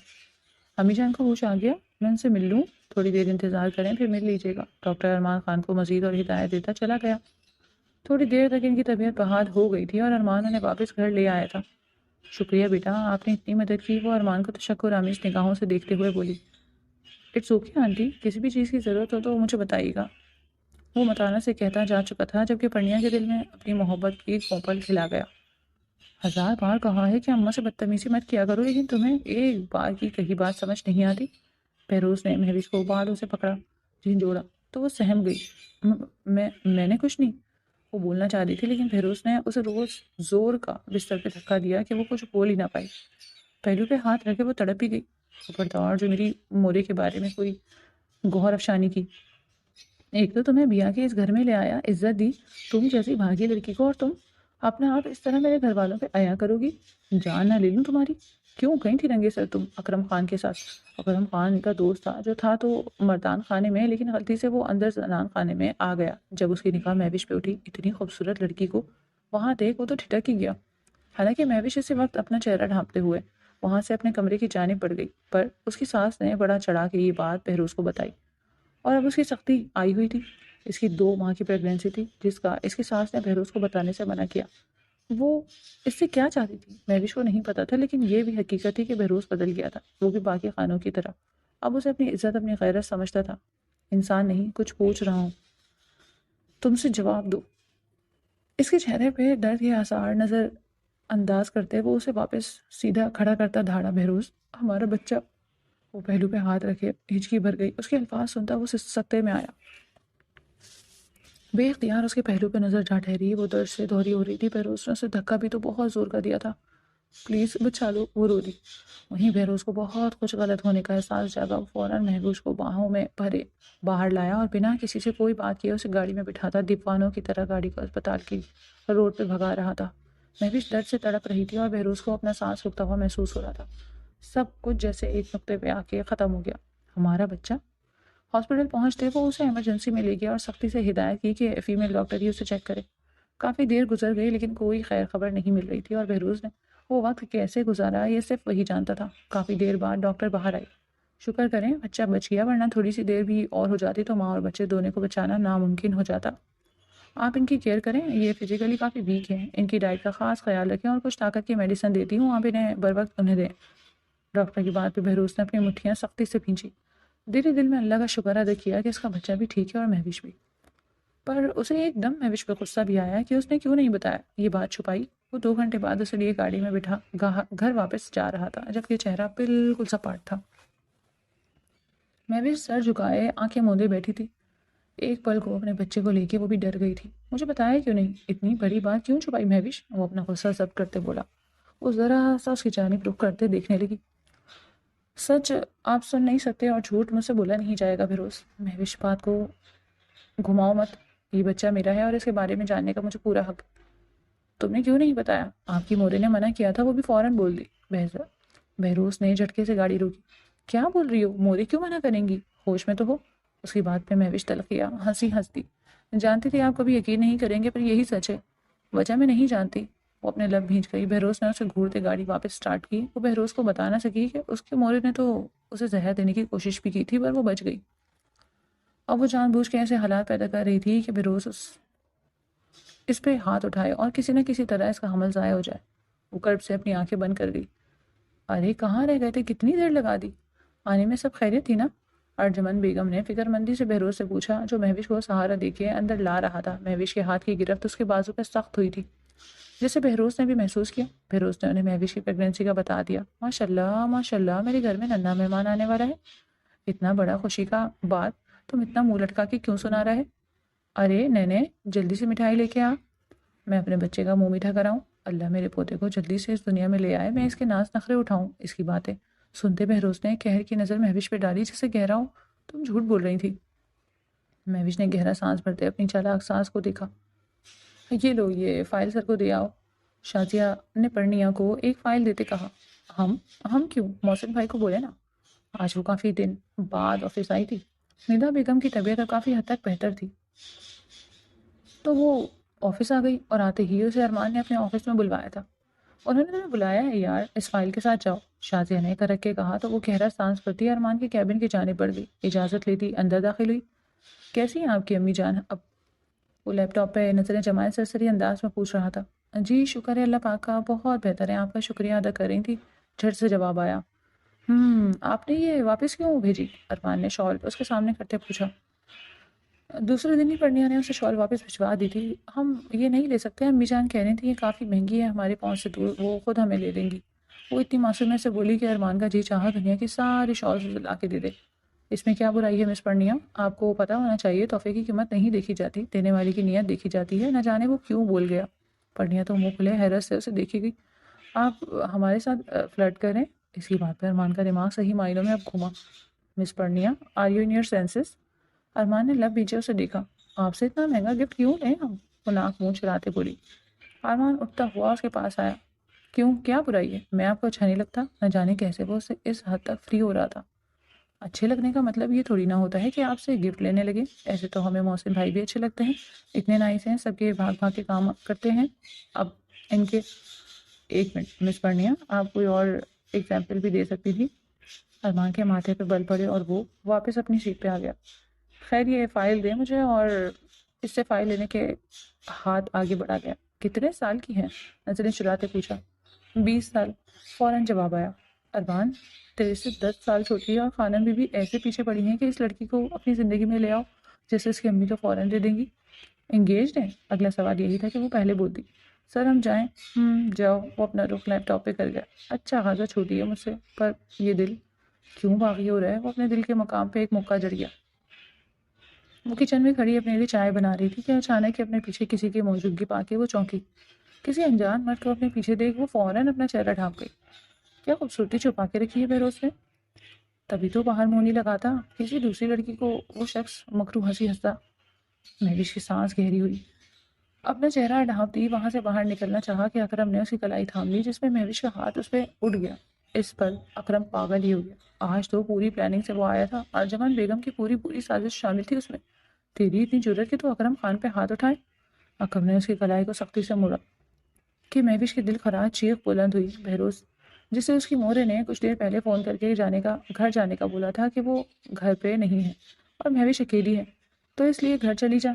[SPEAKER 1] امی جان کو ہوش آ گیا، میں ان سے مل لوں؟ تھوڑی دیر انتظار کریں پھر مل لیجیے گا، ڈاکٹر ارمان خان کو مزید اور ہدایت دیتا چلا گیا۔ تھوڑی دیر تک ان کی طبیعت بحال ہو گئی تھی اور ارمان انہیں واپس گھر لے آیا تھا۔ شکریہ بیٹا، آپ نے اتنی مدد کی۔ وہ ارمان کو تشکر آمیز نگاہوں سے دیکھتے ہوئے بولی۔ اٹس اوکے آنٹی، کسی بھی چیز کی ضرورت ہو تو مجھے بتائیے گا، وہ متانہ سے کہتا جا چکا تھا، جبکہ پرنیا کے دل میں اپنی محبت کی کوپل کھلا گیا۔ ہزار بار کہا ہے کہ اماں سے بدتمیزی مت کیا کرو، لیکن تمہیں ایک بار کی کہی بات سمجھ نہیں آتی۔ بہروز نے مہوش کو بالوں سے پکڑا، جھنجھوڑا تو وہ سہم گئی۔ میں نے کچھ نہیں، وہ بولنا چاہ رہی تھی، لیکن بہروز نے اسے روز زور کا بستر پہ دھکا دیا کہ وہ کچھ بول ہی نہ پائی۔ پہلو پہ ہاتھ رکھے وہ تڑپ ہی گئی۔ خبردار جو میری مورے کے بارے میں کوئی گوہر افشانی کی۔ ایک تو تمہیں بیا کے اس گھر میں لے آیا، عزت دی تم جیسی بھاگی لڑکی کو، اور تم اپنا آپ اس طرح میرے گھر والوں پہ آیا کرو گی؟ جان نہ لے لوں تمہاری؟ کیوں گئی تھی رنگے سر تم اکرم خان کے ساتھ؟ اکرم خان کا دوست تھا، جو تھا تو مردان خانے میں، لیکن غلطی سے وہ اندر زنان خانے میں آ گیا۔ جب اس کی نگاہ مہوش پہ اٹھی، اتنی خوبصورت لڑکی کو وہاں دیکھ وہ تو ٹھٹک ہی گیا۔ حالانکہ مہوش اسی وقت اپنا چہرہ ڈھانپتے ہوئے وہاں سے اپنے کمرے کی جانب بڑھ گئی، پر اس کی ساس نے بڑا چڑھا کے یہ بات بہروز کو بتائی، اور اب اس کی سختی آئی ہوئی تھی۔ اس کی 2 ماہ کی پریگنینسی تھی، جس کا اس کی ساس نے بہروز کو بتانے سے منع کیا۔ وہ اس سے کیا چاہتی تھی مہوش کو نہیں پتا تھا، لیکن یہ بھی حقیقت تھی کہ بہروز بدل گیا تھا، وہ بھی باقی خانوں کی طرح۔ اب اسے اپنی عزت، اپنی غیرت سمجھتا تھا۔ انسان نہیں، کچھ پوچھ رہا ہوں، تم سے جواب دو۔ اس کے چہرے پہ درد کے آثار نظر انداز کرتے وہ اسے واپس سیدھا کھڑا کرتا دھاڑا۔ بہروز، ہمارا بچہ۔ وہ پہلو پہ ہاتھ رکھے ہچکی بھر گئی۔ اس کے الفاظ سنتا وہ سکتے میں آیا۔ بے اختیار اس کے پہلو پہ نظر جا ٹھہری، وہ درد سے دوہری ہو رہی تھی۔ بہروز نے اسے دھکا بھی تو بہت زور کا دیا تھا۔ پلیز بچا لو، وہ رو دی۔ وہیں بہروز کو بہت کچھ غلط ہونے کا احساس جاگا۔ وہ فوراً مہوش کو باہوں میں بھرے باہر لایا اور بنا کسی سے کوئی بات کیے اسے گاڑی میں بٹھاتا دیوانوں کی طرح گاڑی کو اسپتال کی روڈ پہ بھگا رہا تھا۔ مہوش درد سے تڑپ رہی تھی اور بہروز کو اپنا سانس رکتا ہوا محسوس ہو رہا تھا۔ سب کچھ جیسے ایک نقطے پہ آ کے ختم ہو گیا۔ ہمارا بچہ؟ ہاسپٹل پہنچتے وہ اسے ایمرجنسی میں لے گیا اور سختی سے ہدایت کی کہ فیمیل ڈاکٹر ہی اسے چیک کرے۔ کافی دیر گزر گئی لیکن کوئی خیر خبر نہیں مل رہی تھی، اور بہروز نے وہ وقت کیسے گزارا یہ صرف وہی جانتا تھا۔ کافی دیر بعد ڈاکٹر باہر آئی۔ شکر کریں بچہ بچ گیا، ورنہ تھوڑی سی دیر بھی اور ہو جاتی تو ماں اور بچے دونوں کو بچانا ناممکن ہو جاتا۔ آپ ان کی کیئر کریں، یہ فزیکلی کافی ویک ہیں، ان کی ڈائٹ کا خاص خیال رکھیں اور کچھ طاقت کی میڈیسن دیتی ہوں، آپ انہیں بر وقت انہیں دیں۔ ڈاکٹر کی بات پہ بہروز نے اپنی مٹھیاں سختی سے بھینچی۔ دل میں اللہ کا شکر ادا کیا کہ اس کا بچہ بھی ٹھیک ہے اور مہوش بھی۔ پر اسے ایک دم مہوش پہ غصہ بھی آیا کہ اس نے کیوں نہیں بتایا، یہ بات چھپائی۔ وہ 2 گھنٹے بعد اسے لیے گاڑی میں بٹھا گھر واپس جا رہا تھا، جبکہ چہرہ بالکل سپاٹ تھا۔ مہوش سر جھکائے آنکھیں موندے بیٹھی تھی۔ ایک پل کو اپنے بچے کو لے کے وہ بھی ڈر گئی تھی۔ مجھے بتایا کیوں نہیں؟ اتنی بڑی بات کیوں چھپائی مہوش؟ وہ اپنا غصہ ضبط کرتے بولا۔ وہ ذرا سا اس کی جانب رخ کرتے دیکھنے لگی۔ سچ آپ سن نہیں سکتے اور جھوٹ مجھ سے بولا نہیں جائے گا بہروز۔ مہوش بات کو گھماؤ مت، یہ بچہ میرا ہے اور اس کے بارے میں جاننے کا مجھے پورا حق۔ تم نے کیوں نہیں بتایا؟ آپ کی مورے نے منع کیا تھا، وہ بھی فوراً بول دی۔ بہروز نے جھٹکے سے گاڑی روکی۔ کیا بول رہی ہو؟ مورے کیوں منع کریں گی؟ ہوش میں تو ہو؟ اس کی بات پہ مہوش تلخ گیا، ہنسی۔ جانتی تھی آپ کبھی یقین نہیں کریں گے، پر یہی سچ ہے۔ وجہ میں نہیں جانتی۔ وہ اپنے لب بھینچ گئی۔ بہروز نے اسے گھورتے گاڑی واپس سٹارٹ کی۔ وہ بہروز کو بتا نہ سکی کہ اس کے مورے نے تو اسے زہر دینے کی کوشش بھی کی تھی، پر وہ بچ گئی۔ اب وہ جان بوجھ کے ایسے حالات پیدا کر رہی تھی کہ بہروز اس پہ ہاتھ اٹھائے اور کسی نہ کسی طرح اس کا حمل ضائع ہو جائے۔ وہ کرب سے اپنی آنکھیں بند کر گئی۔ ارے کہاں رہ گئے تھے؟ کتنی دیر لگا دی؟ آنے میں سب خیریت تھی نا؟ ارجمن بیگم نے فکر مندی سے بہروز سے پوچھا، جو مہوش کو سہارا دے کے اندر لا رہا تھا۔ مہوش کے ہاتھ کی گرفت اس کے بازو پہ سخت ہوئی تھی، جسے بہروز نے بھی محسوس کیا۔ بہروز نے انہیں مہوش کی پریگنینسی کا بتا دیا۔ ماشاءاللہ میرے گھر میں ننھا مہمان آنے والا ہے۔ اتنا بڑا خوشی کا بات تم اتنا منہ لٹکا کے کیوں سنا رہا ہے؟ ارے نینے جلدی سے مٹھائی لے کے آ، میں اپنے بچے کا منہ میٹھا کراؤں۔ اللہ میرے پوتے کو جلدی سے اس دنیا میں لے آئے، میں اس کے ناز نخرے اٹھاؤں۔ اس کی باتیں سنتے بہروز نے قہر کی نظر مہوش پہ ڈالی، جسے گہرا ہو تم جھوٹ بول رہی تھی۔ مہوش نے گہرا سانس بھرتے اپنی چالاک ساس کو دیکھا۔ یہ لو، یہ فائل سر کو دے آؤ۔ شازیہ نے پرنیا کو ایک فائل دیتے کہا۔ ہم کیوں؟ محسن بھائی کو بولے نا۔ آج وہ کافی دن بعد آفس آئی تھی۔ ندا بیگم کی طبیعت کافی حد تک بہتر تھی، تو وہ آفس آ گئی اور آتے ہی اسے ارمان نے اپنے آفس میں بلوایا تھا۔ انہوں نے تمہیں بلایا ہے یار، اس فائل کے ساتھ جاؤ، شازیہ نے کر کے کہا تو وہ گہرا سانس بھرتی ارمان کے کیبن کی جانب بڑھ گئی، اجازت لیتی اندر داخل ہوئی۔ کیسی ہیں آپ کی امی جان؟ اب وہ لیپ ٹاپ پہ نظریں جمائے سرسری انداز میں پوچھ رہا تھا۔ جی شکر ہے اللہ پاک کا، بہت بہتر ہے، آپ کا شکریہ ادا کر رہی تھی، جھٹ سے جواب آیا۔ آپ نے یہ واپس کیوں بھیجی؟ ارمان نے شال اس کے سامنے کرتے پوچھا۔ دوسرے دن ہی پرنیا نے اسے شال واپس بھجوا دی تھی، ہم یہ نہیں لے سکتے، امی جان کہہ رہی تھی یہ کافی مہنگی ہے، ہمارے پاؤں سے دور، وہ خود ہمیں لے دیں گی۔ وہ اتنی معصومیت سے بولی کہ ارمان کا جی چاہا دنیا کی ساری شالز لا کے دے دے۔ اس میں کیا برائی ہے مس پرنیا؟ آپ کو پتہ ہونا چاہیے تحفے کی قیمت نہیں دیکھی جاتی، دینے والے کی نیت دیکھی جاتی ہے، نہ جانے وہ کیوں بول گیا۔ پرنیا تو منہ کھلے حیرت سے اسے دیکھی گئی۔ آپ ہمارے ساتھ فلرٹ کریں؟ اس کی بات پہ ارمان کا دماغ صحیح معنوں میں اب گھوما۔ Miss Parniya are you in your senses? Armaan نے لب بیچے اسے دیکھا۔ آپ سے اتنا مہنگا گفٹ کیوں لیں ہم؟ وہ ناک منہ چلاتے بولی۔ ارمان اٹھتا ہوا اس کے پاس آیا۔ کیوں، کیا برائی ہے؟ میں آپ کو اچھا نہیں لگتا؟ نہ جانے کیسے وہ اسے اس حد تک فری ہو رہا تھا۔ اچھے لگنے کا مطلب یہ تھوڑی نہ ہوتا ہے کہ آپ سے گفٹ لینے لگے، ایسے تو ہمیں محسن بھائی بھی اچھے لگتے ہیں، اتنے نائس ہیں، سب کے بھاگ بھاگ کے کام کرتے ہیں۔ اب ان کے ایک منٹ مس پرنیا، آپ کوئی اور ایگزامپل بھی دے سکتی تھی۔ ارمان کے ماتھے پہ بل پڑے اور وہ واپس اپنی سیٹ پہ آ گیا۔ خیر یہ فائل دے مجھے، اور اس سے فائل لینے کے ہاتھ آگے بڑھا گیا۔ کتنے سال کی ہیں؟ نظریں چراتے پوچھا۔ 20 سال، فوراً جواب آیا۔ ارمان تیرے سے 10 سال چھوٹی ہے اور خانم بھی ایسے پیچھے پڑی ہیں کہ اس لڑکی کو اپنی زندگی میں لے آؤ جیسے اس کی امی تو فوراً دے دیں گی۔ انگیجڈ ہیں؟ اگلا سوال یہی تھا کہ وہ پہلے بولتی۔ سر ہم جائیں؟ جاؤ۔ وہ اپنا رخ لیپ ٹاپ پہ کر گیا۔ اچھا خاصا چھوٹی ہے مجھ سے، پر یہ دل کیوں باغی ہو رہا ہے؟ وہ اپنے دل کے مقام پہ ایک مکہ جڑ گیا۔ وہ کچن میں کھڑی اپنے لیے چائے بنا رہی تھی کہ اچانک اپنے پیچھے کسی کی موجودگی پا کے وہ چونکی۔ کسی انجان مرد کو اپنے پیچھے دیکھ وہ فوراً اپنا چہرہ ڈھانپ گئی۔ کیا خوبصورتی چھپا کے رکھی ہے بہروز نے؟ تبھی تو باہر منہ نہیں لگاتا، کسی دوسری لڑکی کو وہ شخص مکروہ ہنسی ہنستا۔ مہوش کی سانس گہری ہوئی، اپنا چہرہ ڈھانپتی وہاں سے باہر نکلنا چاہا کہ اکرم نے اس کی کلائی تھام لی، جس میں مہوش کا ہاتھ اس پہ اٹھ گیا۔ اس پر اکرم پاگل ہی ہو گیا۔ آج تو پوری پلاننگ سے وہ آیا تھا، ارجمن بیگم کی پوری سازش شامل تھی اس میں۔ تیری اتنی جرأت کہ تو اکرم خان پہ ہاتھ اٹھائے؟ اکرم نے اس کی کلائی کو سختی سے موڑا کہ مہوش کی دل خراش چیخ بلند ہوئی۔ بہروز جسے اس کی مورے نے کچھ دیر پہلے فون کر کے گھر جانے کا بولا تھا کہ وہ گھر پہ نہیں ہے اور مہوش اکیلی ہے، تو اس لیے گھر چلی جا۔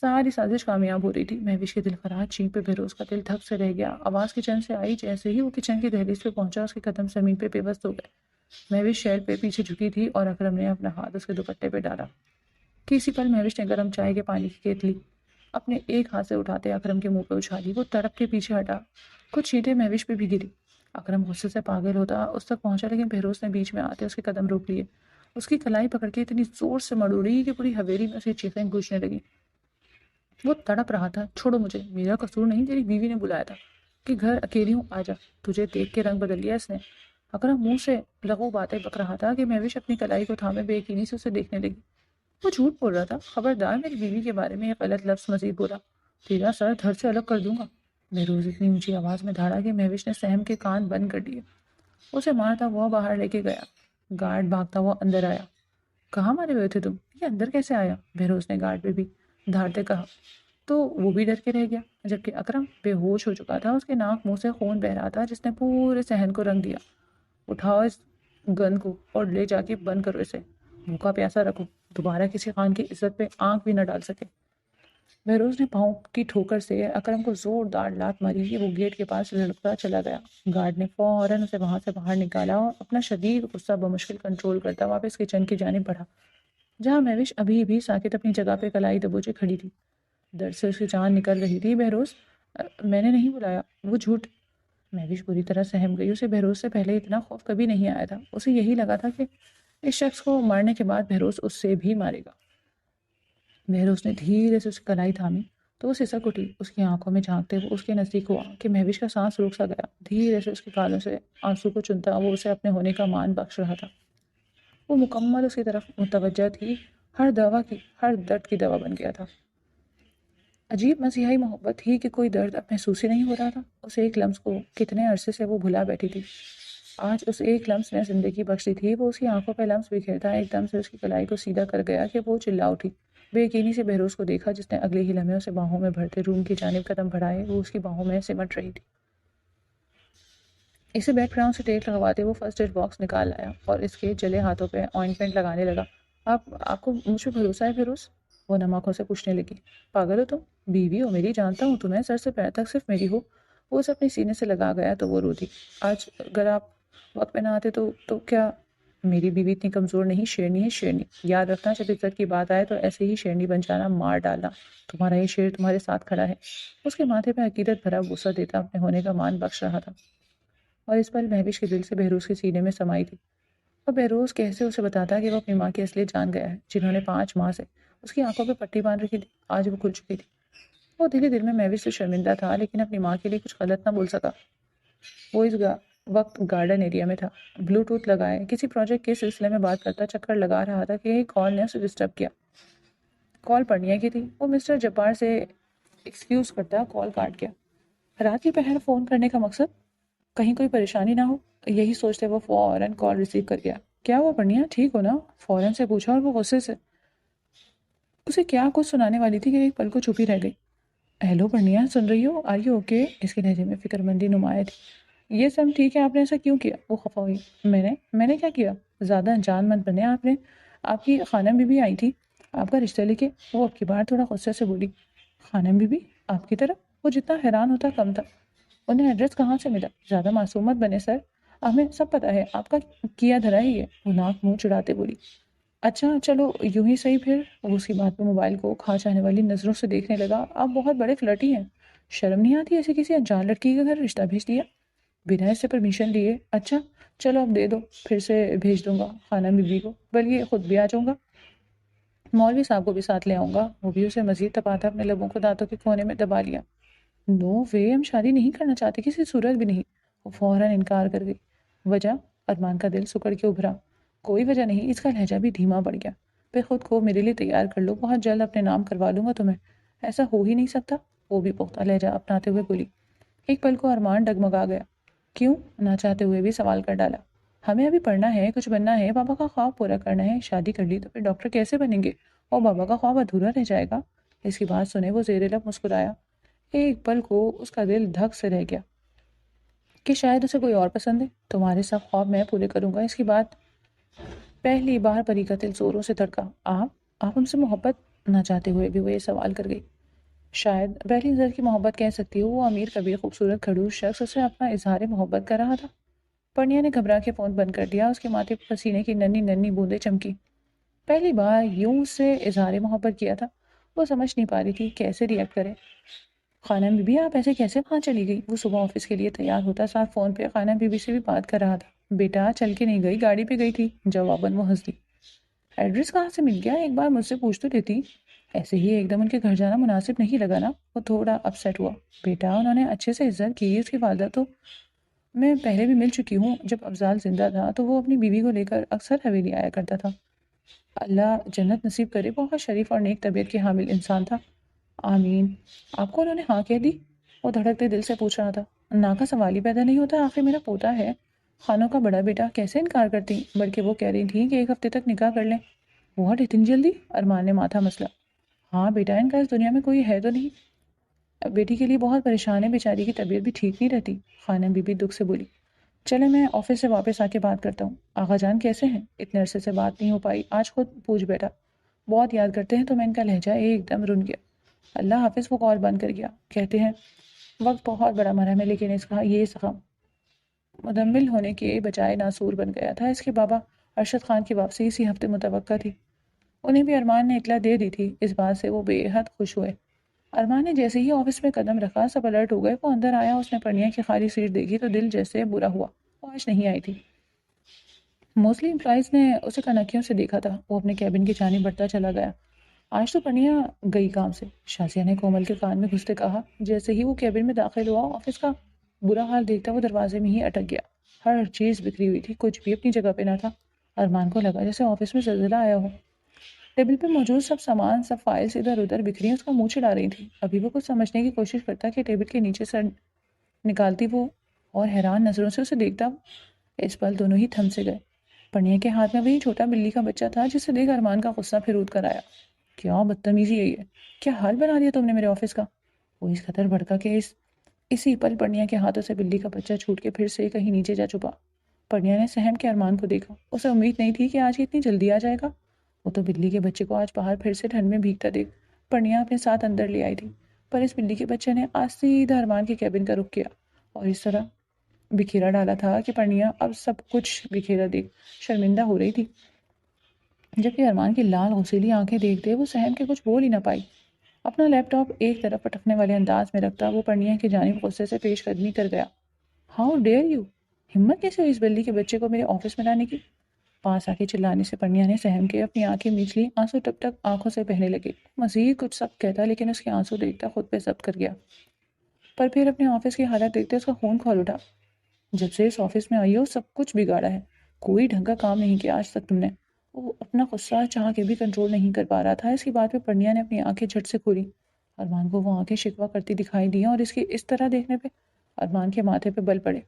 [SPEAKER 1] ساری سازش کامیاب ہو رہی تھی۔ مہوش کی دل خراش چیخ پہ بہروز کا دل دھک سے رہ گیا۔ آواز کچن سے آئی، جیسے ہی وہ کچن کی دہلیز پہ پہنچا اس کے قدم زمین پہ بے بس ہو گئے۔ مہوش شیل پہ پیچھے جھکی تھی اور اکرم نے اپنا ہاتھ اس کے دوپٹے پہ ڈالا۔ کسی پل مہوش نے گرم چائے کے پانی کی کیتلی اپنے ایک ہاتھ سے اٹھاتے اکرم کے منہ پہ اچھالی۔ وہ تڑپ کے پیچھے ہٹا، کچھ چھینٹیں مہوش پہ بھی گری۔ اکرم غصے سے پاگل ہوتا اس تک پہنچا، لیکن بہروز نے بیچ میں آتے اس کے قدم روک لیے۔ اس کی کلائی پکڑ کے اتنی زور سے مڑوڑی کہ پوری حویلی میں اسے چیخیں گونجنے لگی۔ وہ تڑپ رہا تھا، چھوڑو مجھے، میرا قصور نہیں، تیری بیوی نے بلایا تھا کہ گھر اکیلی ہوں، آ جا، تجھے دیکھ کے رنگ بدل لیا اس نے۔ اکرم منہ سے لغو باتیں بک رہا تھا کہ مہوش اپنی کلائی کو تھامے بے یقینی سے اسے دیکھنے لگی۔ وہ جھوٹ بول رہا تھا، خبردار میری بیوی کے بارے میں یہ غلط لفظ مزید بولا، تیرا سر دھڑ سے الگ کر دوں گا۔ بہروز اتنی اونچی آواز میں دھاڑا کہ مہوش نے سہم کے کان بند کر دیے۔ اسے مارتا ہوا باہر لے کے گیا۔ گارڈ بھاگتا ہوا اندر آیا۔ کہاں مارے ہوئے تھے تم؟ یہ اندر کیسے آیا؟ بہروز نے گارڈ پہ بھی دھاڑتے کہا۔ تو وہ بھی ڈر کے رہ گیا، جبکہ اکرم بے ہوش ہو چکا تھا، اس کے ناک منہ سے خون بہ رہا تھا جس نے پورے صحن کو رنگ دیا۔ اٹھاؤ اس گن کو اور لے جا کے بند کرو اسے، بھوکا پیاسا رکھو، دوبارہ کسی خان کی عزت پہ آنکھ بھی نہ ڈال سکے۔ بہروز نے پاؤں کی ٹھوکر سے اکرم کو زوردار لات ماری کہ وہ گیٹ کے پاس لڑکتا چلا گیا۔ گارڈ نے فوراً اسے وہاں سے باہر نکالا اور اپنا شدید غصہ بمشکل کنٹرول کرتا واپس کچن کی جانب بڑھا، جہاں مہوش ابھی بھی ساکت اپنی جگہ پہ کلائی دبوچے کھڑی تھی۔ درد سے اس کی جان نکل رہی تھی۔ بہروز میں نے نہیں بلایا، وہ جھوٹ۔ مہوش بری طرح سہم گئی، اسے بہروز سے پہلے اتنا خوف کبھی نہیں آیا تھا۔ اسے یہی لگا تھا کہ اس شخص کو مارنے کے بعد بہروز اس سے بھی مارے گا۔ بہروز نے دھیرے سے اس کی کلائی تھامی تو وہ سسک اٹھی، اس کی آنکھوں میں جھانکتے وہ اس کے نزدیک ہوا کہ مہوش کا سانس رک سا گیا۔ دھیرے سے اس کے گالوں سے آنسو کو چنتا وہ اسے اپنے ہونے کا مان بخش رہا تھا۔ وہ مکمل اس کی طرف متوجہ تھی، ہر درد کی دوا بن گیا تھا۔ عجیب مسیحائی محبت تھی کہ کوئی درد اب محسوس ہی نہیں ہو رہا تھا۔ اس ایک لمس کو کتنے عرصے سے وہ بھلا بیٹھی تھی، آج اس ایک لمس نے زندگی بخشی تھی۔ وہ اس کی آنکھوں پہ لمس بکھیرتا ایک دم سے اس کی کلائی کو سیدھا کر گیا کہ وہ چلا اٹھی۔ بے یقینی سے بہروز کو دیکھا جس نے اگلے ہی لمحے اسے باہوں میں بھرتے روم کی جانب قدم بڑھائے. وہ اس کی باہوں میں سمٹ رہی تھی. اسے بیک گراؤنڈ سے ٹیک لگواتے وہ فرسٹ ایڈ باکس نکال لایا اور اس کے جلے ہاتھوں پہ آئنٹمنٹ لگانے لگا. آپ کو مجھ پہ بھروسہ ہے فیروز؟ وہ نم آنکھوں سے پوچھنے لگی. پاگل ہو تم؟ بیوی ہو میری، جانتا ہوں تمہیں سر سے پیر تک صرف میری ہو. وہ اسے اپنی سینے سے لگا گیا تو وہ رو دی. آج اگر آپ وقت پہ نہ آتے تو کیا؟ میری بیوی اتنی کمزور نہیں، شیرنی ہے، شیرنی. یاد رکھنا جب عزت کی بات آئے تو ایسے ہی شیرنی بن جانا، مار ڈالنا. تمہارا یہ شیر تمہارے ساتھ کھڑا ہے. اس کے ماتھے پہ عقیدت بھرا غصہ دیتا اپنے ہونے کا مان بخش رہا تھا، اور اس پل مہوش کے دل سے بہروز کے سینے میں سمائی تھی. اور بہروز کیسے اسے بتاتا کہ وہ اپنی ماں کی اصلیت جان گیا ہے، جنہوں نے 5 ماہ سے اس کی آنکھوں پہ پٹی باندھ رکھی تھی. آج وہ کھل چکی تھی. وہ دل ہی دل میں مہوش سے شرمندہ تھا، لیکن اپنی ماں کے لیے کچھ غلط نہ بول سکا. وہ اس وقت گارڈن ایریا میں تھا، بلوٹوتھ لگائے کسی پروجیکٹ کے سلسلے میں بات کرتا چکر لگا رہا تھا کہ ایک کال نے اسے ڈسٹرب کیا. کال پڑھنیا کی تھی. وہ مسٹر جبار سے ایکسکیوز کرتا کال کاٹ گیا. رات کی پہر فون کرنے کا مقصد کہیں کوئی پریشانی نہ ہو، یہی سوچتے وہ فوراً کال ریسیو کر گیا. کیا ہوا پڑھنیا، ٹھیک ہو نا؟ فوراً سے پوچھا، اور وہ غصے سے اسے کیا کچھ سنانے والی تھی کہ ایک پل کو چھپی رہ گئی. ہیلو پرنیا، سن رہی ہو؟ Are you okay? اس کے لہجے میں فکر مندی نمایاں تھی. یہ سب ٹھیک ہے، آپ نے ایسا کیوں کیا؟ وہ خفا ہوئی. میں نے کیا کیا؟ زیادہ انجان مت بنے. آپ کی خانم بی بی آئی تھی آپ کا رشتہ لے کے. وہ اب کی بار تھوڑا غصے سے بولی. خانم بی بی آپ کی طرف؟ وہ جتنا حیران ہوتا کم تھا. انہیں ایڈریس کہاں سے ملا؟ زیادہ معصوم مت بنے سر، ہمیں سب پتہ ہے آپ کا کیا دھرا ہی ہے. وہ ناک منہ چڑھاتے بولی. اچھا چلو یوں ہی صحیح. پھر وہ اس کی بات پہ موبائل کو کھا چاہنے والی نظروں سے دیکھنے لگا. آپ بہت بڑے فلرٹی ہیں، شرم نہیں آتی ایسے کسی انجان لڑکی کے گھر رشتہ بھیج دیا بنا اس سے پرمیشن لیے؟ اچھا چلو اب دے دو، پھر سے بھیج دوں گا خانم بی بی کو، بلکہ خود بھی آ جاؤں گا. مولوی صاحب کو بھی ساتھ لے آؤں گا. وہ بھی اسے مزید تپاتا اپنے لبوں کو دانتوں کے کونے میں دبا لیا. نو وے، ہم شادی نہیں کرنا چاہتے، کسی صورت بھی نہیں. وہ فوراً انکار کر گئی. وجہ؟ ارمان کا دل سکڑ کے ابھرا. کوئی وجہ نہیں. اس کا لہجہ بھی دھیما پڑ گیا. پھر خود کو میرے لیے تیار کر لو، بہت جلد اپنے نام کروا لوں گا تمہیں. ایسا ہو ہی نہیں سکتا. وہ بھی پختہ لہجہ اپناتے ہوئے بولی. ایک پل کو ارمان ڈگمگا گیا. کیوں؟ نہ چاہتے ہوئے بھی سوال کر ڈالا. ہمیں ابھی پڑھنا ہے، کچھ بننا ہے، بابا کا خواب پورا کرنا ہے. شادی کر لی تو پھر ڈاکٹر کیسے بنیں گے، اور بابا کا خواب ادھورا رہ جائے گا. اس کی بات سنے وہ زیر لب مسکرایا. ایک پل کو اس کا دل دھک سے رہ گیا کہ شاید اسے کوئی اور پسند ہے. تمہارے سب خواب میں پورے کروں گا. اس کی بات پہلی بار پری کا دل زوروں سے دھڑکا. آپ ہم سے محبت؟ نہ چاہتے ہوئے بھی وہ یہ سوال کر گئی. شاید پہلی نظر کی محبت کہہ سکتی ہو. وہ امیر کبیر خوبصورت کھڑوس شخص اسے اپنا اظہار محبت کر رہا تھا. پرنیا نے گھبرا کے فون بند کر دیا. اس کے ماتھے پسینے کی ننھی ننھی بوندیں چمکی. پہلی بار یوں اس سے اظہار محبت کیا تھا. وہ سمجھ نہیں پا رہی تھی کیسے ریئیکٹ کرے. خانم بی بی آپ ایسے کیسے وہاں چلی گئی؟ وہ صبح آفس کے لیے تیار ہوتا ساتھ فون پہ خانم بی بی سے بھی بات کر رہا تھا. بیٹا چل کے نہیں گئی، گاڑی پہ گئی تھی. جواباً وہ ہنس دی. ایڈریس کہاں سے مل گیا؟ ایک بار مجھ سے پوچھ تو لیتی. ایسے ہی ایک دم ان کے گھر جانا مناسب نہیں لگا نا. وہ تھوڑا اپسیٹ ہوا. بیٹا انہوں نے اچھے سے عزت کی. اس کی والدہ تو میں پہلے بھی مل چکی ہوں. جب افضال زندہ تھا تو وہ اپنی بیوی کو لے کر اکثر حویلی آیا کرتا تھا. اللہ جنت نصیب کرے. بہت شریف اور نیک طبیعت کے حامل انسان تھا. آمین. آپ کو انہوں نے ہاں کہہ دی؟ وہ دھڑکتے دل سے پوچھ رہا تھا. نا کا سوال ہی پیدا نہیں ہوتا، آخر میرا پوتا ہے. خانوں کا بڑا بیٹا کیسے انکار کرتی؟ بلکہ وہ کہہ رہی تھی کہ 1 ہفتے تک نکاح کر لیں. واٹ اتنی جلدی؟ ارمان نے ماتھا مسلا. ہاں بیٹا، ان کا اس دنیا میں کوئی ہے تو نہیں. بیٹی کے لیے بہت پریشان ہے، بیچاری کی طبیعت بھی ٹھیک نہیں رہتی. خانم بی بی دکھ سے بولی. چلے میں آفس سے واپس آ کے بات کرتا ہوں. آغا جان کیسے ہیں؟ اتنے عرصے سے بات نہیں ہو پائی، آج خود پوچھ بیٹا. بہت یاد کرتے ہیں تو میں ان کا لہجہ ایک دم رن گیا. اللہ حافظ. وہ کال بند کر گیا. کہتے ہیں وقت بہت بڑا مرہم ہے، لیکن اس کا یہ زخم مدمل ہونے کے بجائے ناسور بن گیا تھا. اس کے بابا ارشد خان کی واپسی اسی ہفتے متوقع تھی. انہیں بھی ارمان نے اطلاع دے دی تھی. اس بات سے وہ بے حد خوش ہوئے. ارمان نے جیسے ہی آفس میں قدم رکھا سب الرٹ ہو گئے. وہ اندر آیا. اس نے پرنیا کی خالی سیٹ دیکھی تو دل جیسے برا ہوا. وہ آج نہیں آئی تھی. موسٹلی امپلائیز نے اسے کنکھیوں سے دیکھا تھا. وہ اپنے کیبن کی جانب بڑھتا چلا گیا. آج تو پرنیا گئی کام سے، شازیہ نے کومل کے کان میں گھستے کہا. جیسے ہی وہ کیبن میں داخل ہوا آفس کا برا حال دیکھتا وہ دروازے میں ہی اٹک گیا. ہر چیز بکھری ہوئی تھی، کچھ بھی اپنی جگہ پہ نہ تھا. ارمان کو لگا جیسے آفس میں زلزلہ آیا ہو. ٹیبل پہ موجود سب سامان، سب فائلز ادھر ادھر بکھری اس کا منہ چڑھا رہی تھی. ابھی وہ کچھ سمجھنے کی کوشش کرتا کہ ٹیبل کے نیچے سر نکالتی وہ اور حیران نظروں سے اسے دیکھتا. اس پل دونوں ہی تھم سے گئے. پرنیا کے ہاتھ میں وہی چھوٹا بلی کا بچہ تھا جسے دیکھ ارمان کا غصہ پھر اٹھ کر آیا. کیا بدتمیزی ہے یہ، کیا حال بنا دیا تم نے میرے آفس کا۔ وہ اس قدر بھڑکا کہ اسی پل پرنیا کے ہاتھوں سے بلی کا بچہ چھوٹ کے پھر سے کہیں نیچے جا چھپا۔ پرنیا نے سہم کے ارمان کو دیکھا، اسے امید نہیں تھی کہ آج اتنی جلدی آ جائے گا۔ وہ تو بلی کے بچے کو آج باہر پھر سے ٹھنڈ میں بھیگتا دیکھ پرنیا اپنے ساتھ اندر لے آئی تھی، پر اس بلی کے بچے نے آج سیدھا ارمان کے کیبن کا رخ کیا اور اس طرح بکھیرا ڈالا تھا کہ پرنیا اب سب کچھ بکھیرا دیکھ شرمندہ ہو رہی تھی، جبکہ ارمان کی لال غسیلی آنکھیں دیکھتے وہ سہم کے کچھ بول ہی نہ پائی۔ اپنا لیپ ٹاپ ایک طرف پٹکنے والے انداز میں رکھتا وہ پرنیا کی جانب غصے سے پیش قدمی کر گیا۔ ہاؤ ڈیئر یو، ہمت کیسے ہوئی اس بلی کے بچے کو میرے آفس میں لانے کی؟ پاس آ کے چلانے سے پرنیا نے سہم کے اپنی آنکھیں میچ لی، آنسو ٹپ ٹپ آنکھوں سے بہنے لگے۔ مزید کچھ سخت کہتا لیکن اس کے آنسو دیکھتا خود پہ ضبط کر گیا، پر پھر اپنے آفس کی حالت دیکھتے اس کا خون کھول اٹھا۔ جب سے اس آفس میں آئی ہو سب کچھ بگاڑا ہے، کوئی ڈھنگ کا کام نہیں کیا آج تک تم نے۔ وہ اپنا غصہ چاہ کے بھی کنٹرول نہیں کر پا رہا تھا۔ اس کی بات پہ پرنیا نے اپنی آنکھیں جھٹ سے کھولی۔ ارمان کو وہ آنکھیں شکوہ کرتی دکھائی دیں اور اس طرح دیکھنے پہ ارمان کے ماتھے پہ بل پڑے۔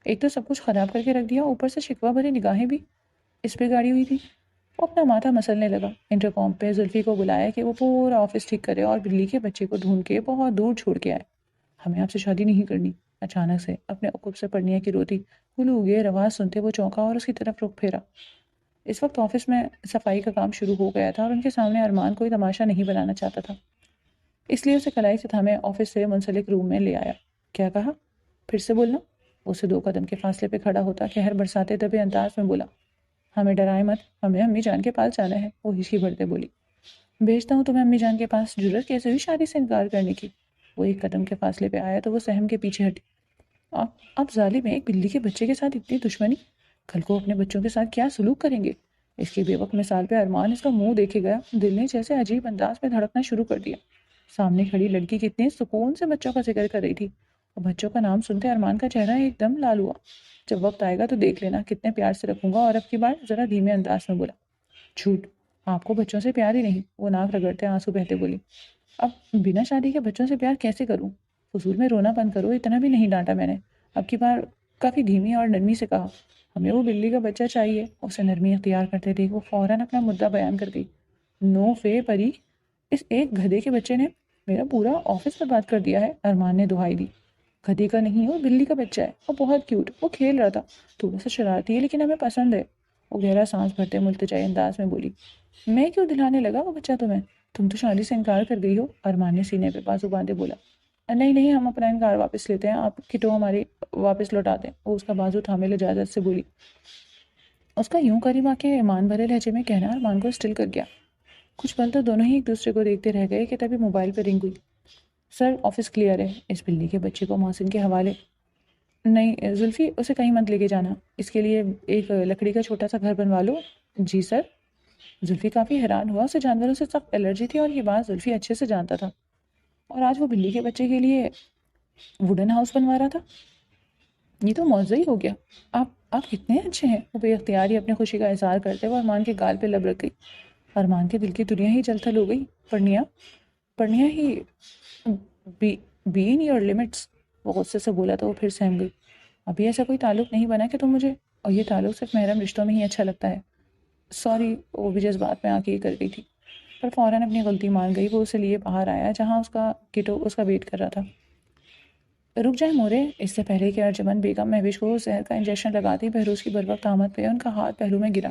[SPEAKER 1] ایک تو سب کچھ خراب کر کے رکھ دیا، اوپر سے شکوہ بھری نگاہیں بھی اس پہ گاڑی ہوئی تھی۔ وہ اپنا ماتھا مسلنے لگا، انٹرکام پہ زلفی کو بلایا کہ وہ پورا آفس ٹھیک کرے اور بلی کے بچے کو ڈھونڈ کے بہت دور چھوڑ کے آئے۔ ہمیں آپ سے شادی نہیں کرنی۔ اچانک سے اپنے عقب سے پرنیا کی روتی گلوگیر آواز سنتے وہ چونکا اور اس کی طرف رخ پھیرا۔ اس وقت آفس میں صفائی کا کام شروع ہو گیا تھا اور ان کے سامنے ارمان کوئی تماشا نہیں بنانا چاہتا تھا، اس لیے اسے کلائی سے تھامے آفس سے منسلک روم میں لے آیا۔ کیا کہا؟ پھر سے بولنا۔ اسے 2 قدم کے فاصلے پہ کھڑا ہوتا قہر برساتے دبے انداز میں بولا، ہمیں ڈرائے مت، ہمیں امی جان کے پاس جانا ہے۔ وہ ہچکی بھرتے بولی، بھیجتا ہوں تمہیں امی جان کے پاس، جرت کیسے ہوئی شادی سے انکار کرنے کی؟ وہ 1 قدم کے فاصلے پہ آیا تو وہ سہم کے پیچھے ہٹی۔ آپ ظالم ہیں، ایک بلی کے بچے کے ساتھ اتنی دشمنی، کل کو اپنے بچوں کے ساتھ کیا سلوک کریں گے؟ اس کی بے وقت مثال پہ ارمان اس کا منہ دیکھے گیا، دل نے جیسے عجیب انداز میں دھڑکنا شروع کر دیا۔ سامنے کھڑی لڑکی کتنے سکون سے بچوں کا ذکر کر رہی تھی اور بچوں کا نام سنتے ارمان کا چہرہ ایک دم لال ہوا۔ جب وقت آئے گا تو دیکھ لینا کتنے پیار سے رکھوں گا۔ اور اب کی بار ذرا دھیمے انداز میں بولا، جھوٹ، آپ کو بچوں سے پیار ہی نہیں۔ وہ ناک رگڑتے آنسو بہتے بولی، اب بنا شادی کے بچوں سے پیار کیسے کروں؟ فضول میں رونا بند کرو، اتنا بھی نہیں ڈانٹا میں نے۔ اب کی بار کافی دھیمی اور نرمی سے کہا، ہمیں وہ بلی کا بچہ چاہیے۔ اسے نرمی اختیار کرتے دیکھ وہ فوراً اپنا مدعا بیان کر گئی، نو فے پری، اس ایک گدھے کے بچے نے میرا پورا آفس برباد کر دیا ہے۔ ارمان نے دہائی دی، گدھے کا نہیں، وہ بلی کا بچہ ہے، وہ بہت کیوٹ، وہ کھیل رہا تھا، تھوڑا سا شرارتی ہے لیکن ہمیں پسند ہے۔ وہ گہرا سانس بھرتے ملتجائی انداز میں بولی، میں کیوں دلانے لگا وہ بچہ تمہیں؟ تم تو شادی سے انکار کر گئی ہو۔ ارمان نے سینے پہ بازو باندھے بولا، نہیں نہیں، ہم اپنا انکار واپس لیتے ہیں، آپ کٹو ہماری واپس لوٹا دیں۔ وہ اس کا بازو تھامے لجاجت سے بولی۔ اس کا یوں قریب آ کے ایمان بھرے لہجے میں کہنا ارمان کو اسٹل کر گیا۔ کچھ پل تو دونوں ہی ایک دوسرے کو دیکھتے رہ گئے کہ تبھی موبائل پہ رنگ ہوئی۔ سر آفس کلیئر ہے، اس بلی کے بچے کو محسن کے حوالے۔ نہیں زلفی، اسے کہیں مت لے کے جانا، اس کے لیے ایک لکڑی کا چھوٹا سا گھر بنوا لو۔ جی سر۔ زلفی کافی حیران ہوا، اسے جانوروں سے سخت الرجی تھی اور یہ بات زلفی اچھے سے جانتا تھا، اور آج وہ بلی کے بچے کے لیے ووڈن ہاؤس بنوا رہا تھا۔ یہ تو معجزہ ہی ہو گیا، آپ کتنے اچھے ہیں۔ وہ بے اختیار ہی اپنی خوشی کا اظہار کرتے وہ ارمان کے گال پہ لب رکھ گئی۔ ارمان کے دل کی دنیا ہی جل تھل ہو گئی۔ پرنیا ہی بی ان یور لمٹس، وہ غصے سے بولا تو وہ پھر سہم گئی۔ ابھی ایسا کوئی تعلق نہیں بنا کہ تم مجھے، اور یہ تعلق صرف محرم رشتوں میں ہی اچھا لگتا ہے۔ سوری، وہ بھی جذبات میں آ کے یہ کر گئی تھی، پر فوراً اپنی غلطی مان گئی۔ وہ اسے لیے باہر آیا جہاں اس کا کٹو اس کا ویٹ کر رہا تھا۔ رک جائیں مورے، اس سے پہلے کہ ارجمن بیگم مہوش کو زہر کا انجیکشن لگاتی بہروز کی بروقت آمد پہ ان کا ہاتھ پہلو میں گرا۔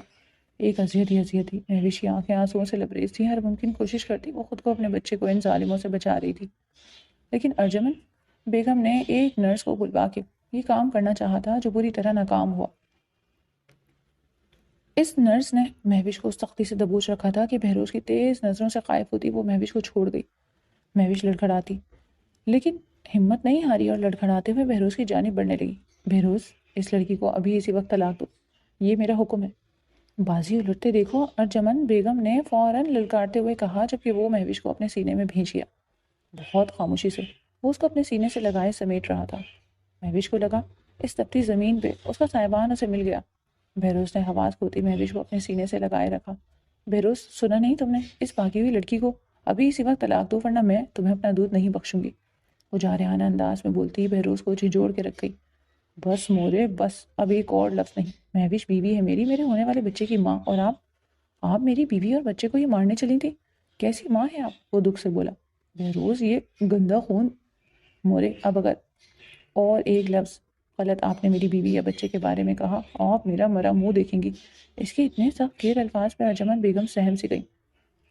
[SPEAKER 1] ایک اذیت ہی تھی، مہوش کی آنکھیں آنسوؤں سے لبریز تھی، ہر ممکن کوشش کرتی وہ خود کو اپنے بچے کو ان ظالموں سے بچا رہی تھی، لیکن ارجمن بیگم نے ایک نرس کو بلوا کے یہ کام کرنا چاہا تھا جو بری طرح ناکام ہوا۔ اس نرس نے مہوش کو سختی سے دبوچ رکھا تھا کہ بہروز کی تیز نظروں سے خائف ہوتی وہ مہوش کو چھوڑ گئی۔ مہوش لڑکھڑاتی لیکن ہمت نہیں ہاری اور لڑکھڑاتے ہوئے بہروز کی جانب بڑھنے لگی۔ بہروز، اس لڑکی کو ابھی اسی وقت طلاق دو، یہ میرا حکم ہے۔ بازی الٹتے دیکھو، ارجمن بیگم نے فوراً للکارتے ہوئے کہا، جبکہ وہ مہوش کو اپنے سینے میں بھینچ گیا۔ بہت خاموشی سے وہ اس کو اپنے سینے سے لگائے سمیٹ رہا تھا۔ مہوش کو لگا اس تپتی زمین پہ اس کا سائبان اسے مل گیا۔ بہروز نے حواس کھوتی مہوش کو اپنے سینے سے لگائے رکھا۔ بہروز، سنا نہیں تم نے؟ اس بھاگی ہوئی لڑکی کو ابھی اسی وقت طلاق دو ورنہ میں تمہیں اپنا دودھ نہیں بخشوں گی۔ وہ جارحانہ انداز میں بولتی ہی بہروز کو جھنجھوڑ کے رکھ گئی۔ بس مورے بس، اب ایک اور لفظ نہیں۔ مہوش بیوی ہے میری، میرے ہونے والے بچے کی ماں، اور آپ میری بیوی اور بچے کو ہی مارنے چلی تھی۔ کیسی ماں ہے آپ؟ وہ دکھ سے بولا۔ بہروز یہ گندا خون مورے، اب اگر اور ایک لفظ غلط آپ نے میری بیوی یا بچے کے بارے میں کہا، آپ میرا مرا منہ دیکھیں گی۔ اس کے اتنے سخت گیر الفاظ پہ ارجمن بیگم سہم سی گئی۔